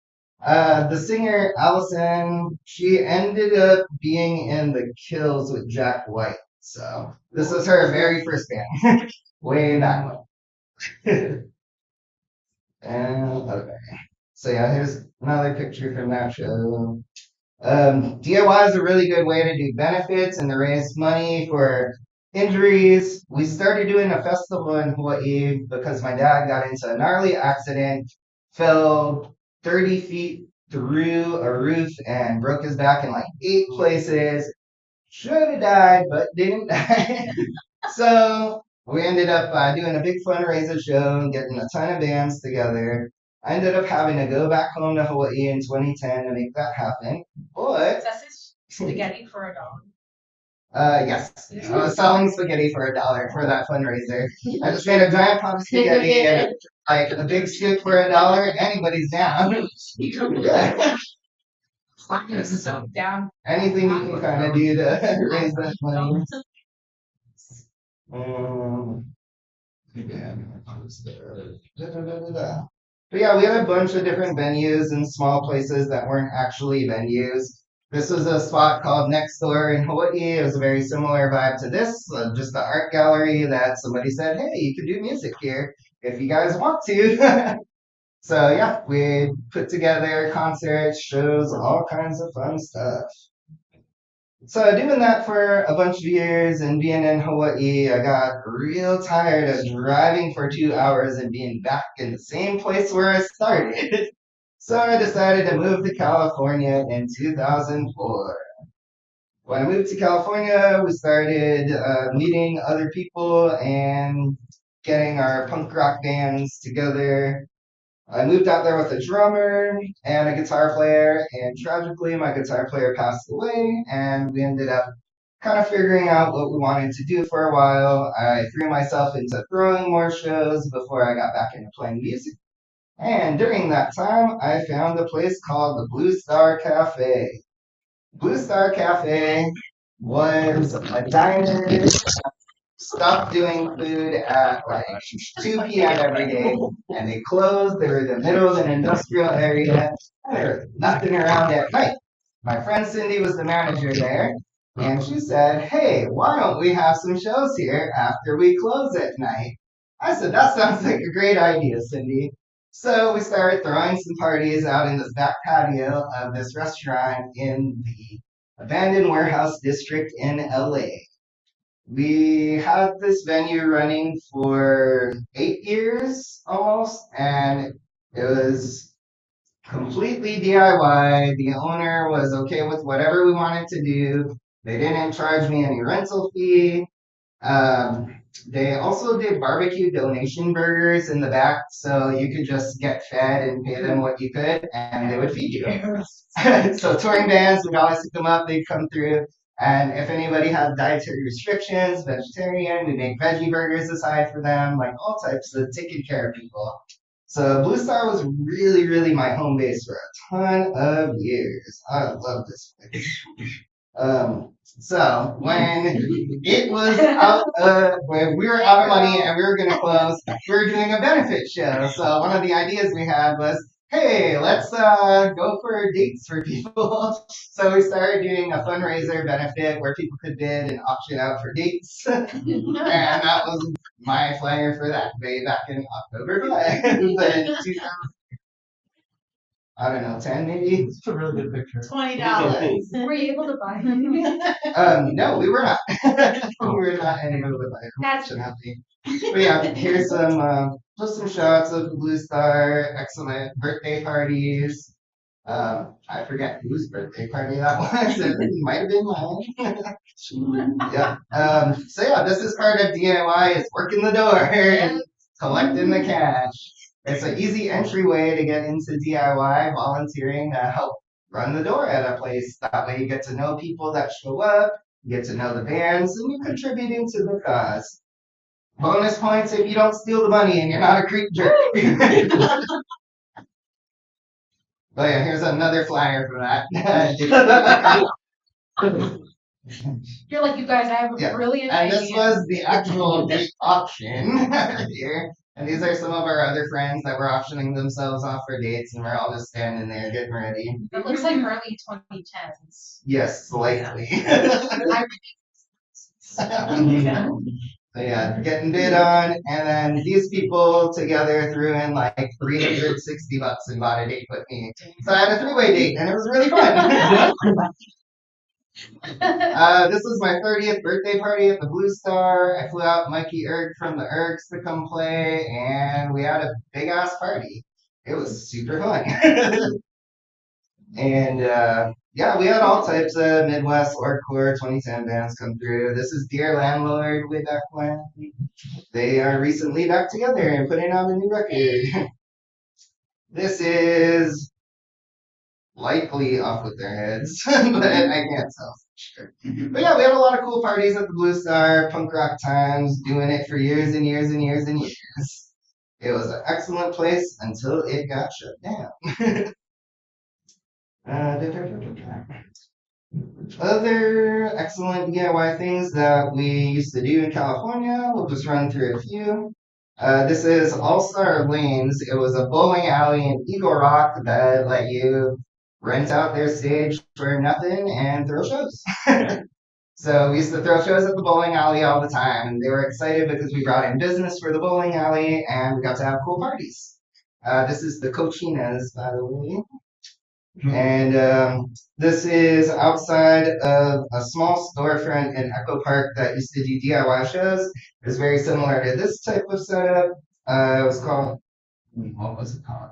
[SPEAKER 2] The singer, Allison, she ended up being in the Kills with Jack White. So this was her very first band, way back when. And okay, so yeah, here's another picture from that show. DIY is a really good way to do benefits and to raise money for injuries. We started doing a festival in Hawaii because my dad got into a gnarly accident, fell 30 feet through a roof and broke his back in like 8 places. Should have died, but didn't die. So we ended up doing a big fundraiser show and getting a ton of bands together. I ended up having to go back home to Hawaii in 2010 to make that happen. But
[SPEAKER 4] That's this spaghetti for
[SPEAKER 2] yes, I was selling spaghetti for $1 for that fundraiser. I just made a giant pot of spaghetti and like a big scoop for $1. Anybody's down. Yeah.
[SPEAKER 4] $1. Down.
[SPEAKER 2] Anything you can kind of do to raise that money. Yeah. But yeah, we had a bunch of different venues and small places that weren't actually venues. This was a spot called Next Door in Hawaii. It was a very similar vibe to this, just an art gallery that somebody said, hey, you could do music here if you guys want to. So yeah, we put together concerts, shows, all kinds of fun stuff. So doing that for a bunch of years and being in Hawaii, I got real tired of driving for 2 hours and being back in the same place where I started. So I decided to move to California in 2004. When I moved to California, we started meeting other people and getting our punk rock bands together. I moved out there with a drummer and a guitar player, and tragically, my guitar player passed away, and we ended up kind of figuring out what we wanted to do for a while. I threw myself into throwing more shows before I got back into playing music. And during that time, I found a place called the Blue Star Cafe. Blue Star Cafe was a diner stopped doing food at like 2 p.m. every day, and they closed. They were in the middle of an industrial area. There was nothing around at night. My friend Cindy was the manager there, and she said, hey, why don't we have some shows here after we close at night? I said, that sounds like a great idea, Cindy. So we started throwing some parties out in this back patio of this restaurant in the abandoned warehouse district in LA. We had this venue running for 8 years almost, and it was completely DIY. The owner was okay with whatever we wanted to do. They didn't charge me any rental fee. Um, they also did barbecue donation burgers in the back, so you could just get fed and pay them what you could, and they would feed you. So touring bands would always pick them up, they'd come through, and if anybody had dietary restrictions, vegetarian, we make veggie burgers aside for them, like all types of taking care of people. So Blue Star was really, really my home base for a ton of years. I love this place. So when it was out, when we were out of money and we were gonna close, we were doing a benefit show. So one of the ideas we had was, hey, let's go for dates for people. So we started doing a fundraiser benefit where people could bid and auction out for dates, and that was my flyer for that way back in October 5. But I don't know, 10 maybe.
[SPEAKER 9] It's a really good picture.
[SPEAKER 8] $20.
[SPEAKER 4] Were you able to buy it?
[SPEAKER 2] No, we were not. We were not able to buy it, unfortunately. But yeah, here's some just some shots of the Blue Star, excellent birthday parties. I forget whose birthday party that was. It might have been mine. Yeah. So yeah, this is part of DIY is working the door and collecting the cash. It's an easy entryway to get into DIY volunteering to help run the door at a place. That way you get to know people that show up, you get to know the bands, and you're contributing to the cause. Bonus points if you don't steal the money and you're not a creep jerk. But yeah, here's another flyer for that.
[SPEAKER 4] You're like, you guys, I have a
[SPEAKER 2] Yeah.
[SPEAKER 4] brilliant
[SPEAKER 2] And
[SPEAKER 4] idea.
[SPEAKER 2] this was the actual date auction here. And these are some of our other friends that were auctioning themselves off for dates, and we're all just standing there getting ready.
[SPEAKER 7] It looks like early 2010s.
[SPEAKER 2] Yes, likely. So yeah, getting bid on, and then these people together threw in like $360 and bought a date with me. So I had a three-way date, and it was really fun. This was my 30th birthday party at the Blue Star. I flew out Mikey Erg from the Ergs to come play, and we had a big ass party. It was super fun. And yeah, we had all types of Midwest hardcore 2010 bands come through. This is Dear Landlord way back when. They are recently back together and putting out a new record. This is likely off with their heads, but I can't tell for sure. But yeah, we had a lot of cool parties at the Blue Star, punk rock times, doing it for years and years and years and years. It was an excellent place until it got shut down. Other excellent DIY things that we used to do in California, we'll just run through a few. This is All Star Lanes. It was a bowling alley in Eagle Rock that let you rent out their stage for nothing and throw shows. So we used to throw shows at the bowling alley all the time, and they were excited because we brought in business for the bowling alley and we got to have cool parties. This is the Cochinas, by the way. And this is outside of a small storefront in Echo Park that used to do DIY shows. It was very similar to this type of setup. It was called, what was it called?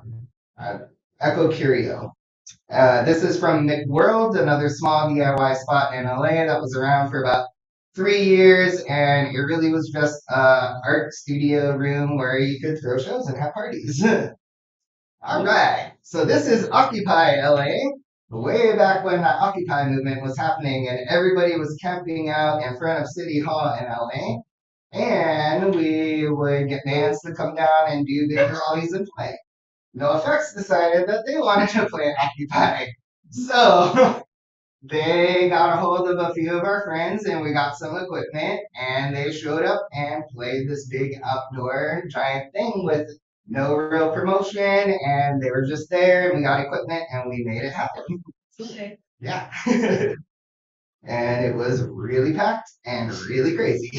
[SPEAKER 2] Echo Curio. This is from McWorld, another small DIY spot in LA that was around for about 3 years, and it really was just a art studio room where you could throw shows and have parties. All right, so this is Occupy LA, way back when the Occupy movement was happening and everybody was camping out in front of City Hall in LA, and we would get bands to come down and do big rallies and play. NoFX decided that they wanted to play Occupy, so they got a hold of a few of our friends and we got some equipment, and they showed up and played this big outdoor giant thing with no real promotion, and they were just there, and we got equipment, and we made it happen.
[SPEAKER 4] Okay.
[SPEAKER 2] Yeah. And it was really packed and really crazy.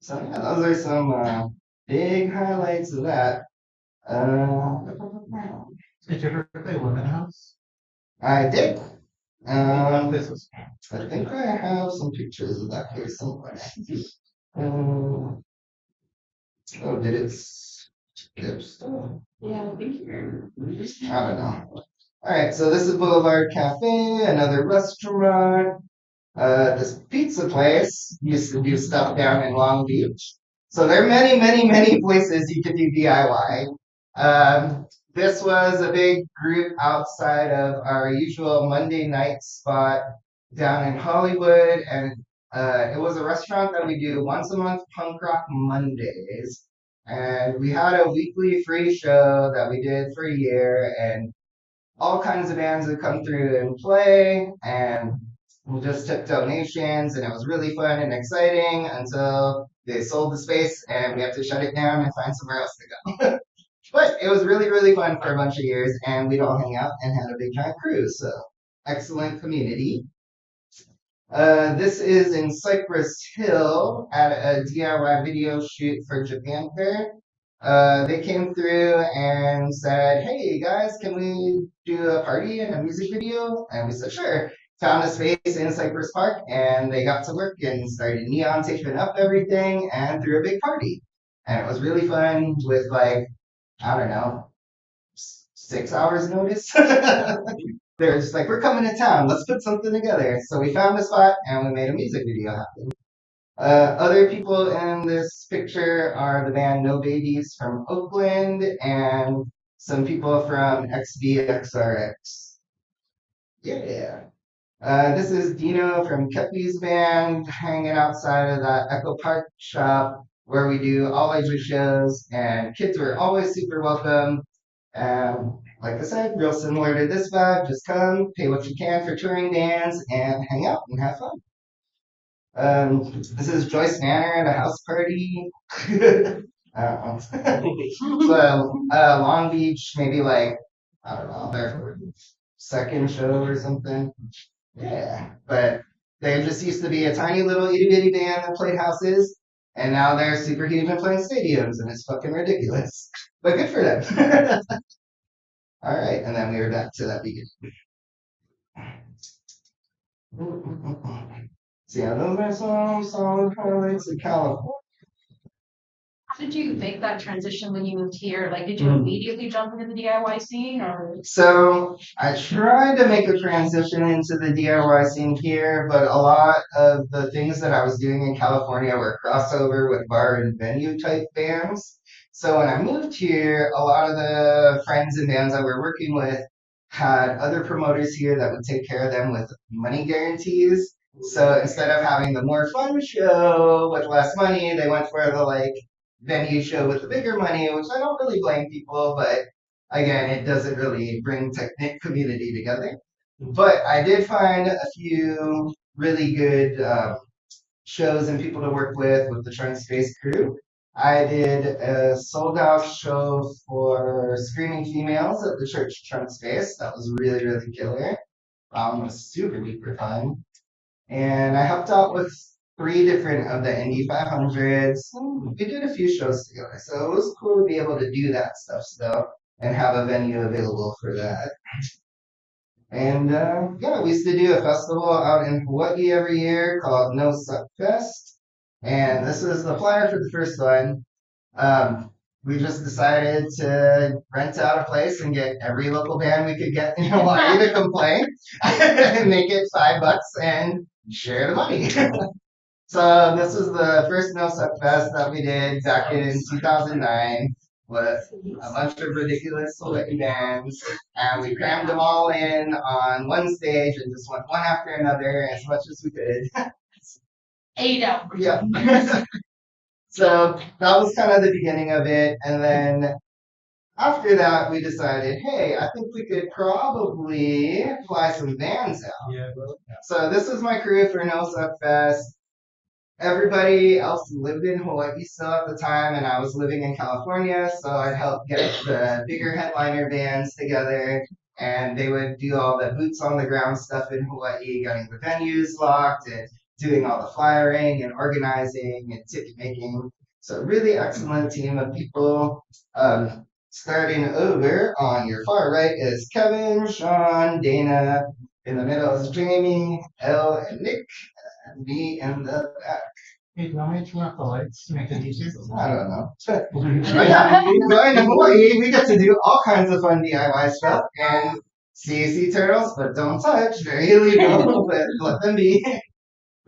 [SPEAKER 2] So yeah, those are some big highlights of that.
[SPEAKER 9] Did you ever play Women House?
[SPEAKER 2] I did. I think I have some pictures of that place somewhere. Um, oh, did it skip stuff?
[SPEAKER 5] Yeah, I think you're.
[SPEAKER 2] I don't know. All right, so this is Boulevard Cafe, another restaurant. This pizza place used to do stuff down in Long Beach. So there are many, many, many places you can do DIY. This was a big group outside of our usual Monday night spot down in Hollywood, and it was a restaurant that we do once a month, Punk Rock Mondays. And we had a weekly free show that we did for a year, and all kinds of bands would come through and play, and we just took donations, and it was really fun and exciting until they sold the space and we have to shut it down and find somewhere else to go. But it was really, really fun for a bunch of years, and we'd all hang out and had a big giant cruise. So excellent community. This is in Cypress Hill at a DIY video shoot for Japan Fair. They came through and said, "Hey guys, can we do a party and a music video?" And we said, "Sure." Found a space in Cypress Park, and they got to work and started neon taping up everything and threw a big party. And it was really fun with like, I don't know, 6 hours notice. They're just like, "We're coming to town. Let's put something together." So we found a spot and we made a music video happen. Other people in this picture are the band No Babies from Oakland and some people from XBXRX. Yeah. This is Dino from Kepi's band hanging outside of that Echo Park shop where we do all ages shows, and kids were always super welcome. Like I said, real similar to this vibe. Just come, pay what you can for touring bands, and hang out and have fun. This is Joyce Manor at a house party. I don't know. So, Long Beach, maybe like, I don't know, their second show or something. Yeah, but they just used to be a tiny little itty bitty band that played houses, and now they're super huge and playing stadiums, and it's fucking ridiculous. But good for them. All right, and then we were back to that beginning. See, I those are some solid highlights of California.
[SPEAKER 4] How did you make that transition when you moved here? Like, did you immediately jump into the DIY scene, or?
[SPEAKER 2] So I tried to make a transition into the DIY scene here, but a lot of the things that I was doing in California were crossover with bar and venue type bands. So when I moved here, a lot of the friends and bands I were working with had other promoters here that would take care of them with money guarantees. So instead of having the more fun show with less money, they went for the like venue show with the bigger money, which I don't really blame people, but again, it doesn't really bring technic community together. But I did find a few really good shows and people to work with the Trunk Space crew. I did a sold out show for Screaming Females at the church Trunk Space. That was really, really killer. It was super duper fun. And I helped out with 3 different of the Indy 500s. We did a few shows together, so it was cool to be able to do that stuff still and have a venue available for that. And yeah, we used to do a festival out in Hawaii every year called No Suck Fest. And this is the flyer for the first one. We just decided to rent out a place and get every local band we could get in Hawaii to come play and make it $5 and share the money. So this is the first No Suck Fest that we did back in 2009 with a bunch of ridiculous Hawaii bands, and we crammed them all in on one stage and just went one after another as much as we could.
[SPEAKER 4] 8 hours.
[SPEAKER 2] Yeah. So that was kind of the beginning of it, and then after that we decided, hey, I think we could probably fly some bands out.
[SPEAKER 9] Yeah.
[SPEAKER 2] So this is my crew for No Suck Fest. Everybody else lived in Hawaii still at the time, and I was living in California, so I'd help get the bigger headliner bands together, and they would do all the boots on the ground stuff in Hawaii, getting the venues locked, and doing all the flyering and organizing and ticket making. So really excellent team of people. Starting over on your far right is Kevin, Sean, Dana. In the middle is Jamie, Elle, and Nick. And me in the back.
[SPEAKER 9] Hey, do you want me to turn off the lights to make it easier?
[SPEAKER 2] I don't know. But yeah, in Hawaii, we get to do all kinds of fun DIY stuff and see sea turtles, but don't touch. Very illegal, but let them be.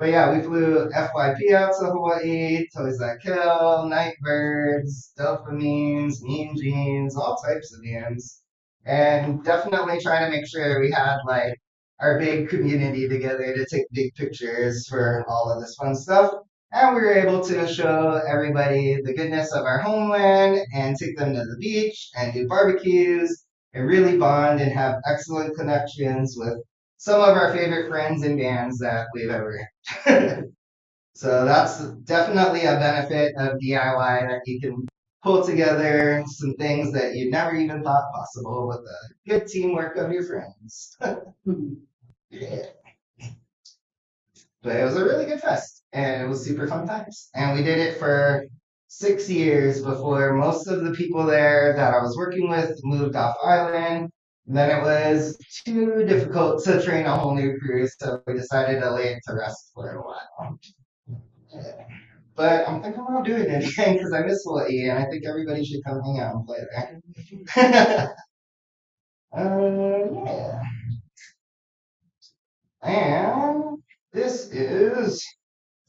[SPEAKER 2] But yeah, we flew FYP out to Hawaii, Toys That Kill, Nightbirds, Dopamines, Mean Jeans, all types of bands. And definitely trying to make sure we had like our big community together to take big pictures for all of this fun stuff. And we were able to show everybody the goodness of our homeland and take them to the beach and do barbecues and really bond and have excellent connections with some of our favorite friends and bands that we've ever So that's definitely a benefit of DIY that you can pull together some things that you never even thought possible with the good teamwork of your friends. Yeah. But it was a really good fest and it was super fun times. And we did it for 6 years before most of the people there that I was working with moved off island. Then it was too difficult to train a whole new crew, so we decided to lay it to rest for a while. Yeah. But I'm thinking about doing it again because I miss Hawaii and I think everybody should come hang out and play there. Yeah. And this is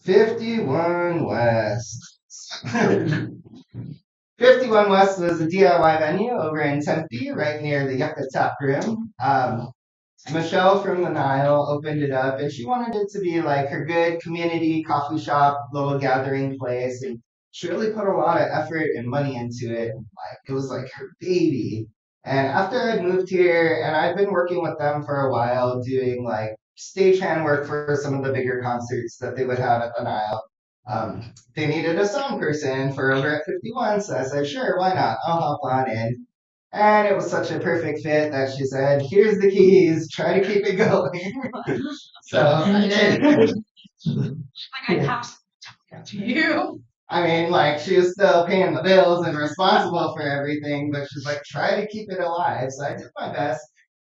[SPEAKER 2] 51 West. 51 West was a DIY venue over in Tempe, right near the Yucca Tap Room. Michelle from the Nile opened it up, and she wanted it to be like her good community coffee shop, little gathering place, and she really put a lot of effort and money into it. Like it was like her baby. And after I'd moved here, and I'd been working with them for a while, doing like stagehand work for some of the bigger concerts that they would have at the Nile. They needed a sound person for over at 51, so I said, sure, why not? I'll hop on in. And it was such a perfect fit that she said, here's the keys, try to keep it going. So I did.
[SPEAKER 4] Like I have to you.
[SPEAKER 2] I mean, like, she was still paying the bills and responsible for everything, but she's like, try to keep it alive. So I did my best.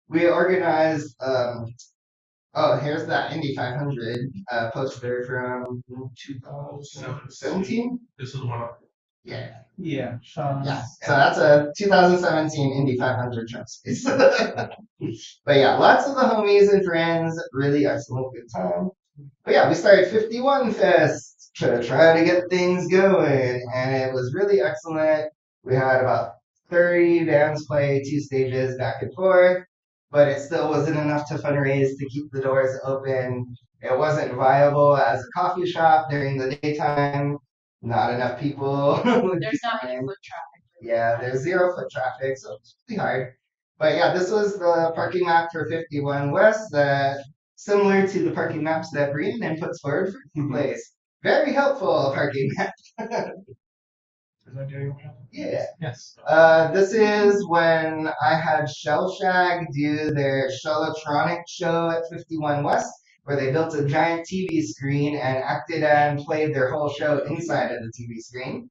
[SPEAKER 2] We organized, oh, here's that Indy 500 poster from 2017.
[SPEAKER 3] This is one of
[SPEAKER 2] Yeah.
[SPEAKER 9] Yeah, Sean.
[SPEAKER 2] Yeah, so that's a 2017 Indy 500 truck space. But yeah, lots of the homies and friends, really excellent good time. But yeah, we started 51 Fest to try to get things going, and it was really excellent. We had about 30 bands play, 2 stages back and forth, but it still wasn't enough to fundraise to keep the doors open. It wasn't viable as a coffee shop during the daytime. Not enough people.
[SPEAKER 7] There's not many foot traffic.
[SPEAKER 2] Yeah, there's 0 foot traffic, so it's pretty hard. But yeah, this was the parking map for 51 West, that similar to the parking maps that Brian puts forward for the place. Very helpful parking map. Yeah.
[SPEAKER 9] Yes.
[SPEAKER 2] This is when I had Shell Shag do their Shellatronic show at 51 West, where they built a giant TV screen and acted and played their whole show inside of the TV screen.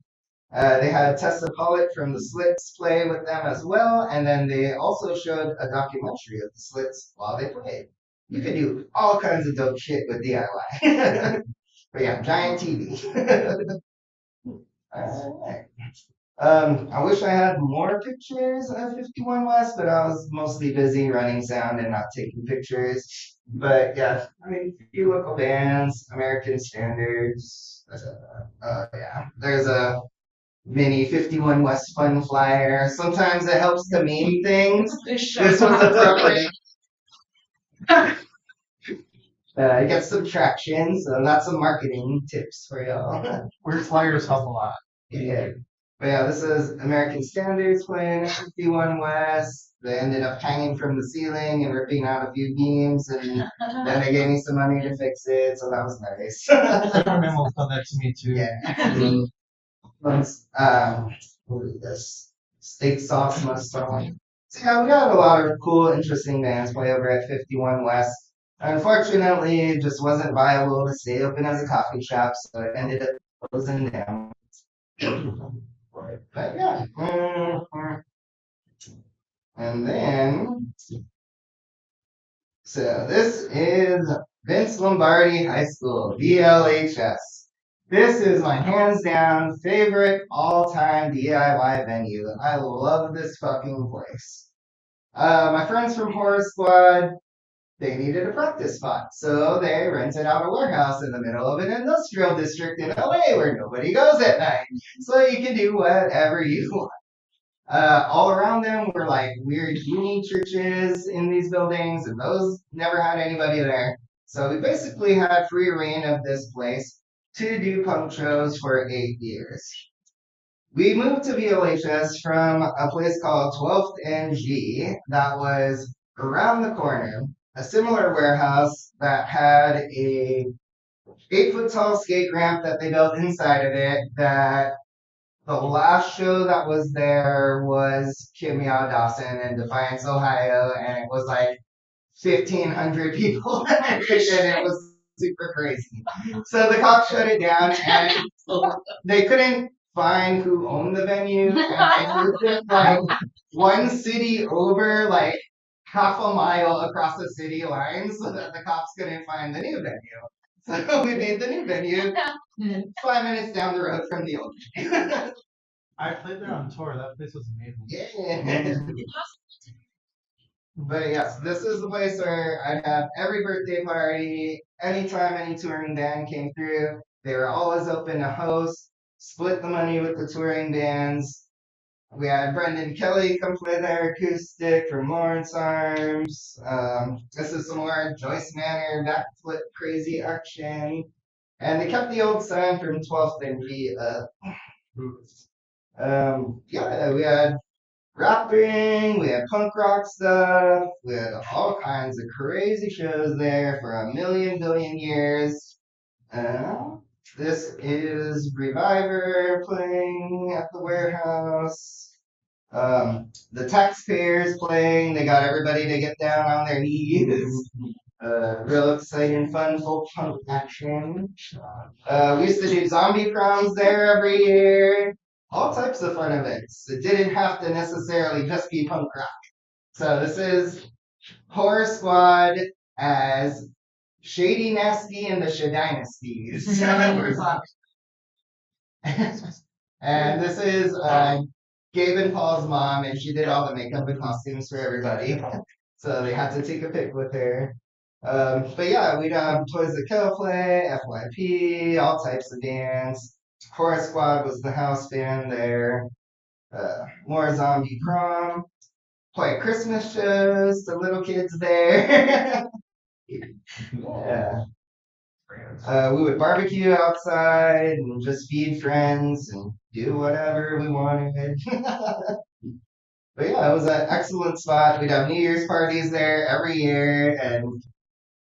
[SPEAKER 2] They had Tessa Pollitt from the Slits play with them as well, and then they also showed a documentary of the Slits while they played. You can do all kinds of dope shit with DIY. But yeah, giant TV. Alright. I wish I had more pictures of 51 West, but I was mostly busy running sound and not taking pictures. But yeah, I mean, a few local bands, American Standards. Yeah, there's a mini 51 West fun flyer. Sometimes it helps to meme things. This was appropriate. It gets some traction, so that's some marketing tips for y'all.
[SPEAKER 9] Weird flyers help a lot.
[SPEAKER 2] Yeah. But yeah, this is American Standards playing at 51 West. They ended up hanging from the ceiling and ripping out a few beams, and then they gave me some money to fix it, so that was nice.
[SPEAKER 9] Our memo's done that to me too.
[SPEAKER 2] Yeah. What is this? Steak sauce mustard. So yeah, we got a lot of cool, interesting bands play over at 51 West. Unfortunately, it just wasn't viable to stay open as a coffee shop, so it ended up closing down. But yeah, And then, so this is Vince Lombardi High School, VLHS. This is my hands down favorite all-time DIY venue. I love this fucking place. My friends from Horror Squad, they needed a practice spot, so they rented out a warehouse in the middle of an industrial district in LA where nobody goes at night. So you can do whatever you want. All around them were like weird uni churches in these buildings, and those never had anybody there. So we basically had free reign of this place to do punk shows for 8 years. We moved to VLHS from a place called 12th NG that was around the corner, a similar warehouse that had a 8-foot tall skate ramp that they built inside of it that the last show that was there was Kim Yao Dawson in Defiance, Ohio, and it was like 1,500 people, and it was super crazy. So the cops shut it down, and they couldn't find who owned the venue, and they moved it like one city over, like half a mile across the city line, so that the cops couldn't find the new venue. So we made the new venue 5 minutes down the road from the old venue.
[SPEAKER 9] I played there on tour. That place was amazing.
[SPEAKER 2] Yeah. But yes, this is the place where I'd have every birthday party, anytime any touring band came through. They were always open to host, split the money with the touring bands. We had Brendan Kelly come play their acoustic from Lawrence Arms. This is some more Joyce Manor backflip crazy action. And they kept the old sign from 12th and V up. Yeah, we had rapping, we had punk rock stuff, we had all kinds of crazy shows there for a million billion years. This is Reviver playing at the warehouse. The taxpayers playing, they got everybody to get down on their knees. Real exciting, fun, folk punk action. We used to do zombie proms there every year. All types of fun events. It didn't have to necessarily just be punk rock. So this is Horror Squad as Shady Nasty and the Shadynasties. And this is Gabe and Paul's mom, and she did all the makeup and costumes for everybody. So they had to take a pic with her. But yeah, we'd have Toys That Kill play, FYP, all types of bands. Horror Squad was the house band there. More zombie prom. Play Christmas shows to little kids there. Yeah. We would barbecue outside and just feed friends and do whatever we wanted. But yeah, it was an excellent spot. We'd have New Year's parties there every year, and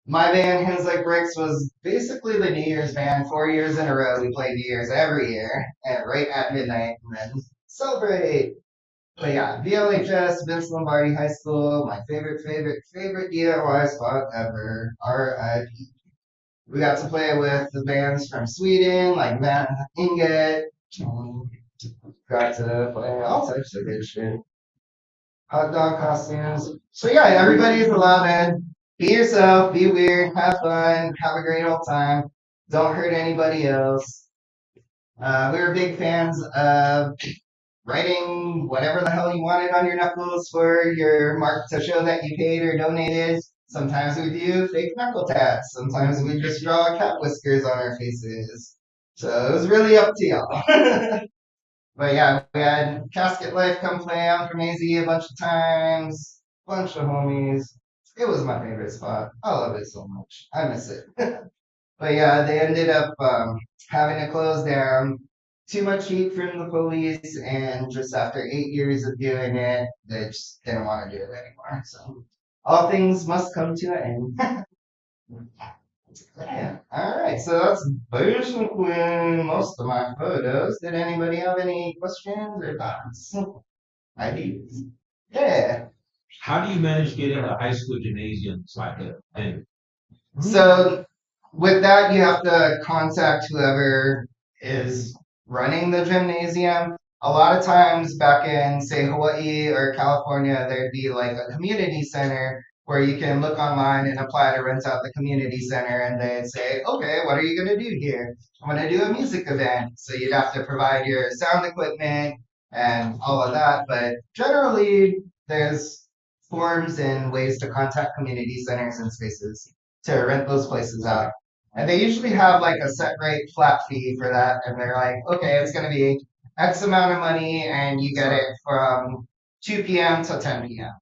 [SPEAKER 2] my band, Hens Like Bricks, was basically the New Year's band. 4 years in a row, we played New Year's every year, and right at midnight, and then celebrate. But yeah, VLHS, Vince Lombardi High School, my favorite DIY spot ever. R.I.P. We got to play with the bands from Sweden, like Van Inget. Got to play all types of good shit. Hot dog costumes. So yeah, everybody's allowed in. Be yourself, be weird, have fun, have a great old time. Don't hurt anybody else. We were big fans of writing whatever the hell you wanted on your knuckles for your mark to show that you paid or donated. Sometimes we do fake knuckle tats. Sometimes we just draw cat whiskers on our faces. So it was really up to y'all. But yeah, we had Casket Life come play out from AZ a bunch of times. Bunch of homies. It was my favorite spot. I love it so much. I miss it. But yeah, they ended up having to close down. Too much heat from the police, and just after 8 years of doing it, they just didn't want to do it anymore. So all things must come to an end. Yeah. All right. So that's basically most of my photos. Did anybody have any questions or thoughts? Ideas? Yeah.
[SPEAKER 10] How do you manage getting a high school gymnasium like that? And
[SPEAKER 2] So with that, you have to contact whoever is running the gymnasium. a lot of times back in, say, Hawaii or California, there'd be like a community center where you can look online and apply to rent out the community center, and they'd say, okay, what are you going to do here? I'm going to do a music event. So you'd have to provide your sound equipment and all of that. But generally, there's forms and ways to contact community centers and spaces to rent those places out. And they usually have like a set rate flat fee for that. And they're like, okay, it's going to be X amount of money and you get it from 2 p.m. to 10 p.m.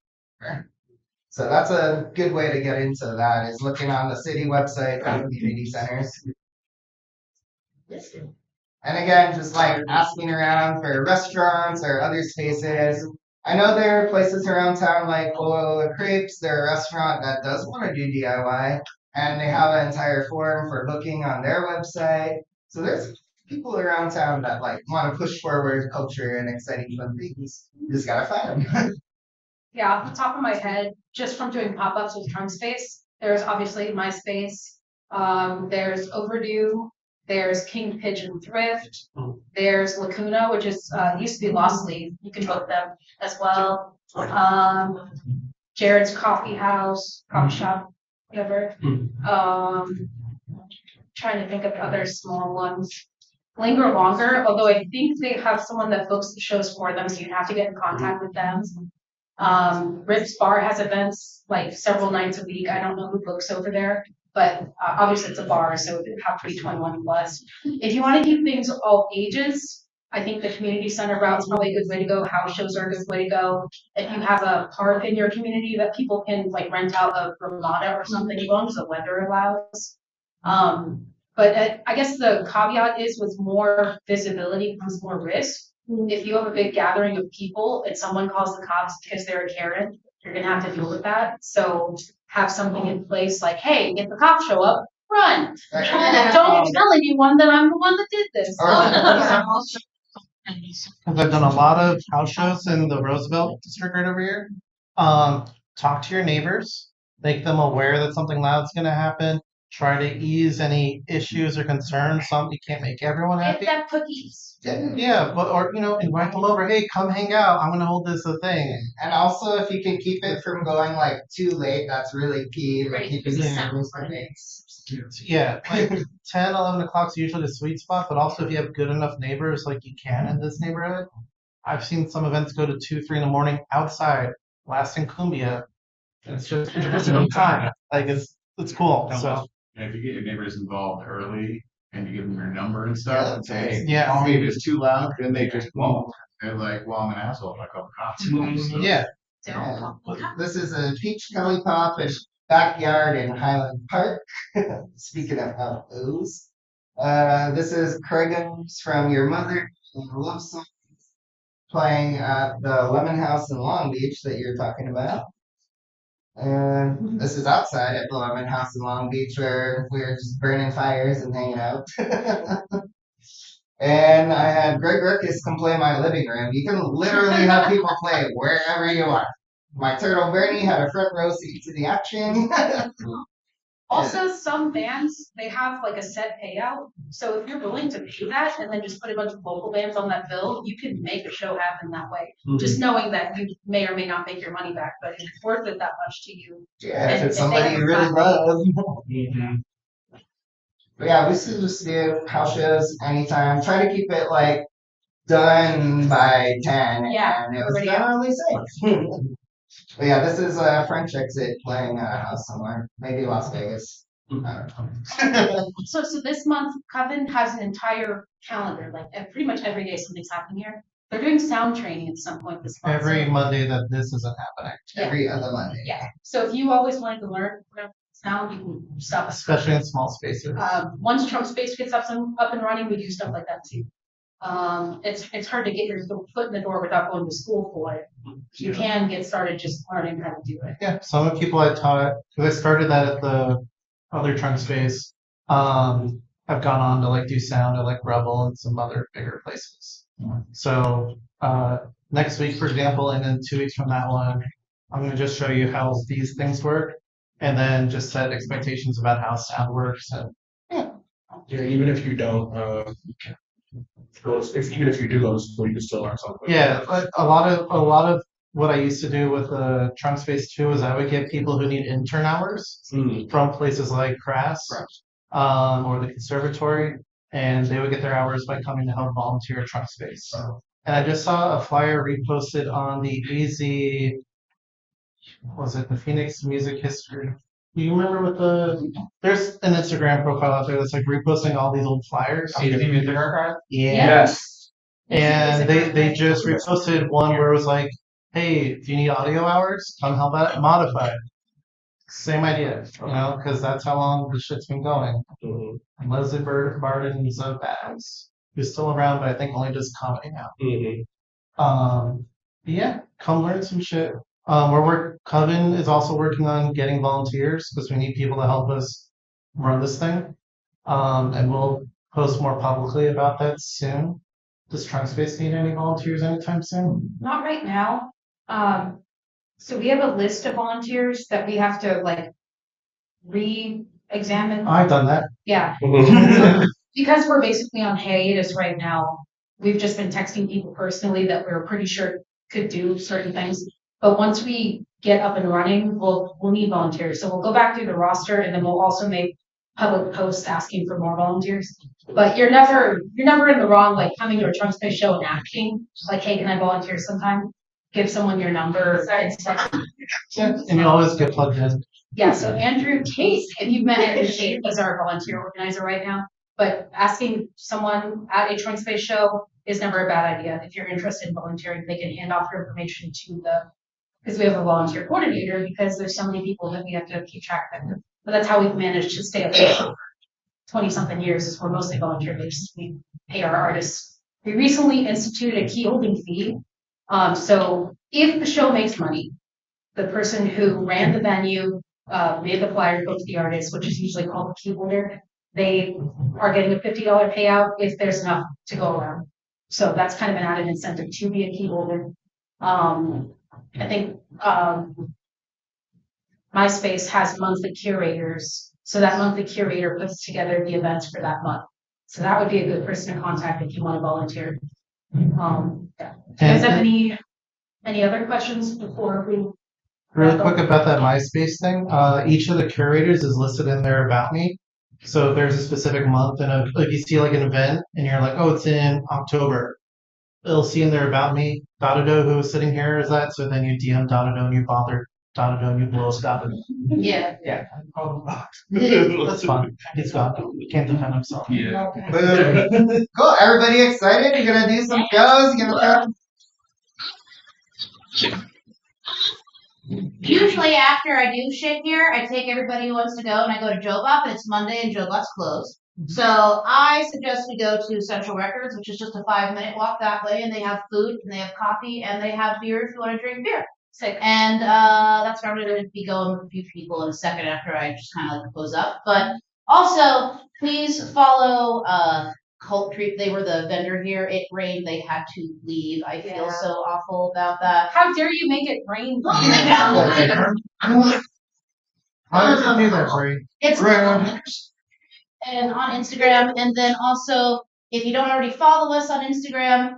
[SPEAKER 2] So that's a good way to get into that is looking on the city website for community centers. And again, just like asking around for restaurants or other spaces. I know there are places around town like Polo Crepes, they're a restaurant that does want to do DIY, and they have an entire forum for booking on their website. So there's people around town that like want to push forward culture and exciting fun things. You just gotta find them.
[SPEAKER 4] Yeah, off the top of my head, just from doing pop-ups with Trunk Space, there's obviously MySpace, there's Overdue, there's King Pigeon Thrift, there's Lacuna, which is used to be Lost Leaf. You can book them as well. Jared's Coffee House, Coffee Shop, whatever. Trying to think of other small ones. Linger Longer, although I think they have someone that books the shows for them, so you have to get in contact with them. Rips Bar has events like several nights a week. I don't know who books over there, but obviously it's a bar, so it would have to be 21 plus. If you want to keep things all ages, I think the community center route is probably a good way to go. House shows are a good way to go. If you have a park in your community that people can like rent out a ramada or something, as long as the weather allows. But I guess the caveat is with more visibility comes more risk. If you have a big gathering of people and someone calls the cops because they're a Karen, you're gonna have to deal with that. So have something in place like, hey, if the cops show up, run. Don't tell anyone that I'm the one that did this.
[SPEAKER 9] Because I've done a lot of house shows in the Roosevelt district right over here. Talk to your neighbors, make them aware that something loud's going to happen. Try to ease any issues or concerns. You can't make everyone happy.
[SPEAKER 4] Get them cookies.
[SPEAKER 9] Yeah, but or invite them over. Hey, come hang out. I'm gonna hold this a thing.
[SPEAKER 2] And also, if you can keep it from going like too late, that's really key. Like keeping the neighbors for
[SPEAKER 9] Yeah, like 10, 11 o'clock's usually the sweet spot. But also, if you have good enough neighbors, like you can in this neighborhood, I've seen some events go to 2, 3 in the morning outside, lasting cumbia. And it's just no time. Like it's cool. So.
[SPEAKER 11] And if you get your neighbors involved early and you give them your number and stuff, and say,
[SPEAKER 9] Yeah.
[SPEAKER 11] call me if it's too loud, then they just won't. They're like, well, I'm an asshole if I call the cops. So,
[SPEAKER 9] Yeah.
[SPEAKER 2] This is a peach Kelly Pop and backyard in Highland Park. Speaking of those, this is Craig's from Your Mother Love Song playing at the Lemon House in Long Beach that you're talking about. And this is outside at the Lemon House in Long Beach where we're just burning fires and hanging out. And I had Greg Ruckus come play my living room. You can literally have people play wherever you want. My turtle Bernie had a front row seat to the action.
[SPEAKER 4] Also, some bands, they have like a set payout. So if you're willing to pay that and then just put a bunch of local bands on that bill, you can make a show happen that way. Just knowing that you may or may not make your money back, but it's worth it that much to you.
[SPEAKER 2] Yeah, if it's somebody you really love. But yeah, we still just do house shows anytime. Try to keep it like done by 10.
[SPEAKER 4] Yeah,
[SPEAKER 2] and it was
[SPEAKER 4] already
[SPEAKER 2] done
[SPEAKER 4] out.
[SPEAKER 2] only 6. But yeah, this is a French Exit playing at a house somewhere, maybe Las Vegas. I don't know.
[SPEAKER 4] So this month, Coven has an entire calendar, like pretty much every day something's happening here. They're doing sound training at some point this month.
[SPEAKER 9] Every Monday that this isn't happening.
[SPEAKER 4] Yeah.
[SPEAKER 2] Every other Monday.
[SPEAKER 4] Yeah. So if you always wanted to learn sound, you can stop us.
[SPEAKER 9] Especially in small spaces.
[SPEAKER 4] Once Trunk Space gets up and running, we do stuff like that too. It's hard to get your foot in the door without going to school for it. You can get started just learning how to do it.
[SPEAKER 9] Yeah, some of the people I taught, because I started that at the other Trunk Space, have gone on to like do sound at like Rebel and some other bigger places. So next week, for example, and then 2 weeks from that one, I'm going to just show you how these things work, and then just set expectations about how sound works. And
[SPEAKER 12] yeah, even if you don't Even if you do go to school, you can still learn something.
[SPEAKER 9] Yeah, but a lot of what I used to do with the trunk space too is I would get people who need intern hours from places like Crass, or the conservatory, and they would get their hours by coming to help volunteer at trunk space. And I just saw a flyer reposted on the Easy, was it the Phoenix Music History? Do you remember what there's an Instagram profile out there that's like reposting all these old flyers.
[SPEAKER 11] Music Archive?
[SPEAKER 9] Yeah.
[SPEAKER 12] Yes.
[SPEAKER 9] And they just reposted one where it was like, hey, do you need audio hours? Come help out at Modified. Same idea, because that's how long the shit's been going. And Leslie Barden's of Bags, who's still around, but I think only does comedy now. Yeah, come learn some shit. Coven is also working on getting volunteers because we need people to help us run this thing. And we'll post more publicly about that soon. Does Trunk Space need any volunteers anytime soon?
[SPEAKER 4] Not right now. So we have a list of volunteers that we have to like re-examine.
[SPEAKER 9] I've done that.
[SPEAKER 4] Yeah. Because we're basically on hiatus right now, we've just been texting people personally that we're pretty sure could do certain things. But once we get up and running, we'll need volunteers. So we'll go back through the roster and then we'll also make public posts asking for more volunteers. But you're never in the wrong, like coming to a Trunk Space show and asking, like, hey, can I volunteer sometime? Give someone your number and stuff.
[SPEAKER 9] Yeah, and you always get plugged in.
[SPEAKER 4] Yeah, so Andrew Case, if you've met Andrew Case, he's our volunteer organizer right now. But asking someone at a Trunk Space show is never a bad idea. If you're interested in volunteering, they can hand off your information to because we have a volunteer coordinator because there's so many people that we have to keep track of. But that's how we've managed to stay afloat for 20-something years is we're mostly volunteer based. We pay our artists. We recently instituted a key holding fee. So if the show makes money, the person who ran the venue, made the flyer, go to the artist, which is usually called the key holder, they are getting a $50 payout if there's enough to go around. So that's kind of an added incentive to be a key holder. I think MySpace has monthly curators. So that monthly curator puts together the events for that month. So that would be a good person to contact if you want to volunteer. Yeah. Do you guys have any other questions before we?
[SPEAKER 9] Really quick about that MySpace thing. Each of the curators is listed in their About Me. So if there's a specific month and if you see like an event and you're like, oh, it's in October, it'll see in their About Me. Dotado, who is sitting here, is that. So then you DM Dotado and you bother Dotado and you blow us Dotado.
[SPEAKER 1] Yeah.
[SPEAKER 9] Yeah. That's fun. He's gone. He can't defend himself.
[SPEAKER 3] Yeah.
[SPEAKER 2] Boom. Cool. Everybody excited? You're gonna do some shows? You're gonna
[SPEAKER 1] Usually after I do shit here, I take everybody who wants to go and I go to Joe Bop, and it's Monday and Joe Bop's closed. So I suggest we go to Central Records, which is just a 5-minute walk that way, and they have food and they have coffee and they have beer if you want to drink beer.
[SPEAKER 4] Sick.
[SPEAKER 1] And that's where I'm going to be going with a few people in a second after I just kind of like close up. But also, please follow Cult Creep. They were the vendor here. It rained. They had to leave. I feel so awful about that.
[SPEAKER 4] How dare you make it rain?
[SPEAKER 9] How does it do that, Bree?
[SPEAKER 1] It's and on Instagram, and then also if you don't already follow us on Instagram,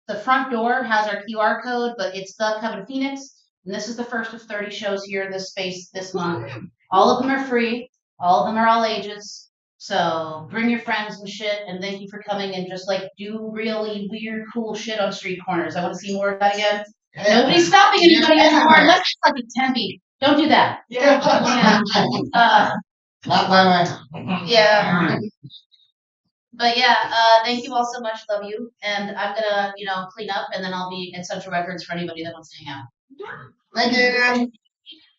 [SPEAKER 1] the front door has our QR code, but it's the Coven Phoenix, and this is the first of 30 shows here in this space this month. All of them are free. All of them are all ages. So bring your friends and shit, and thank you for coming and just like do really weird, cool shit on street corners. I want to see more of that again. Nobody's stopping anybody anymore unless it's like a Tempe. Don't do that.
[SPEAKER 2] Not by my.
[SPEAKER 1] Yeah. But yeah, thank you all so much. Love you. And I'm gonna, clean up and then I'll be at Central Records for anybody that wants to hang out.
[SPEAKER 2] Thank you.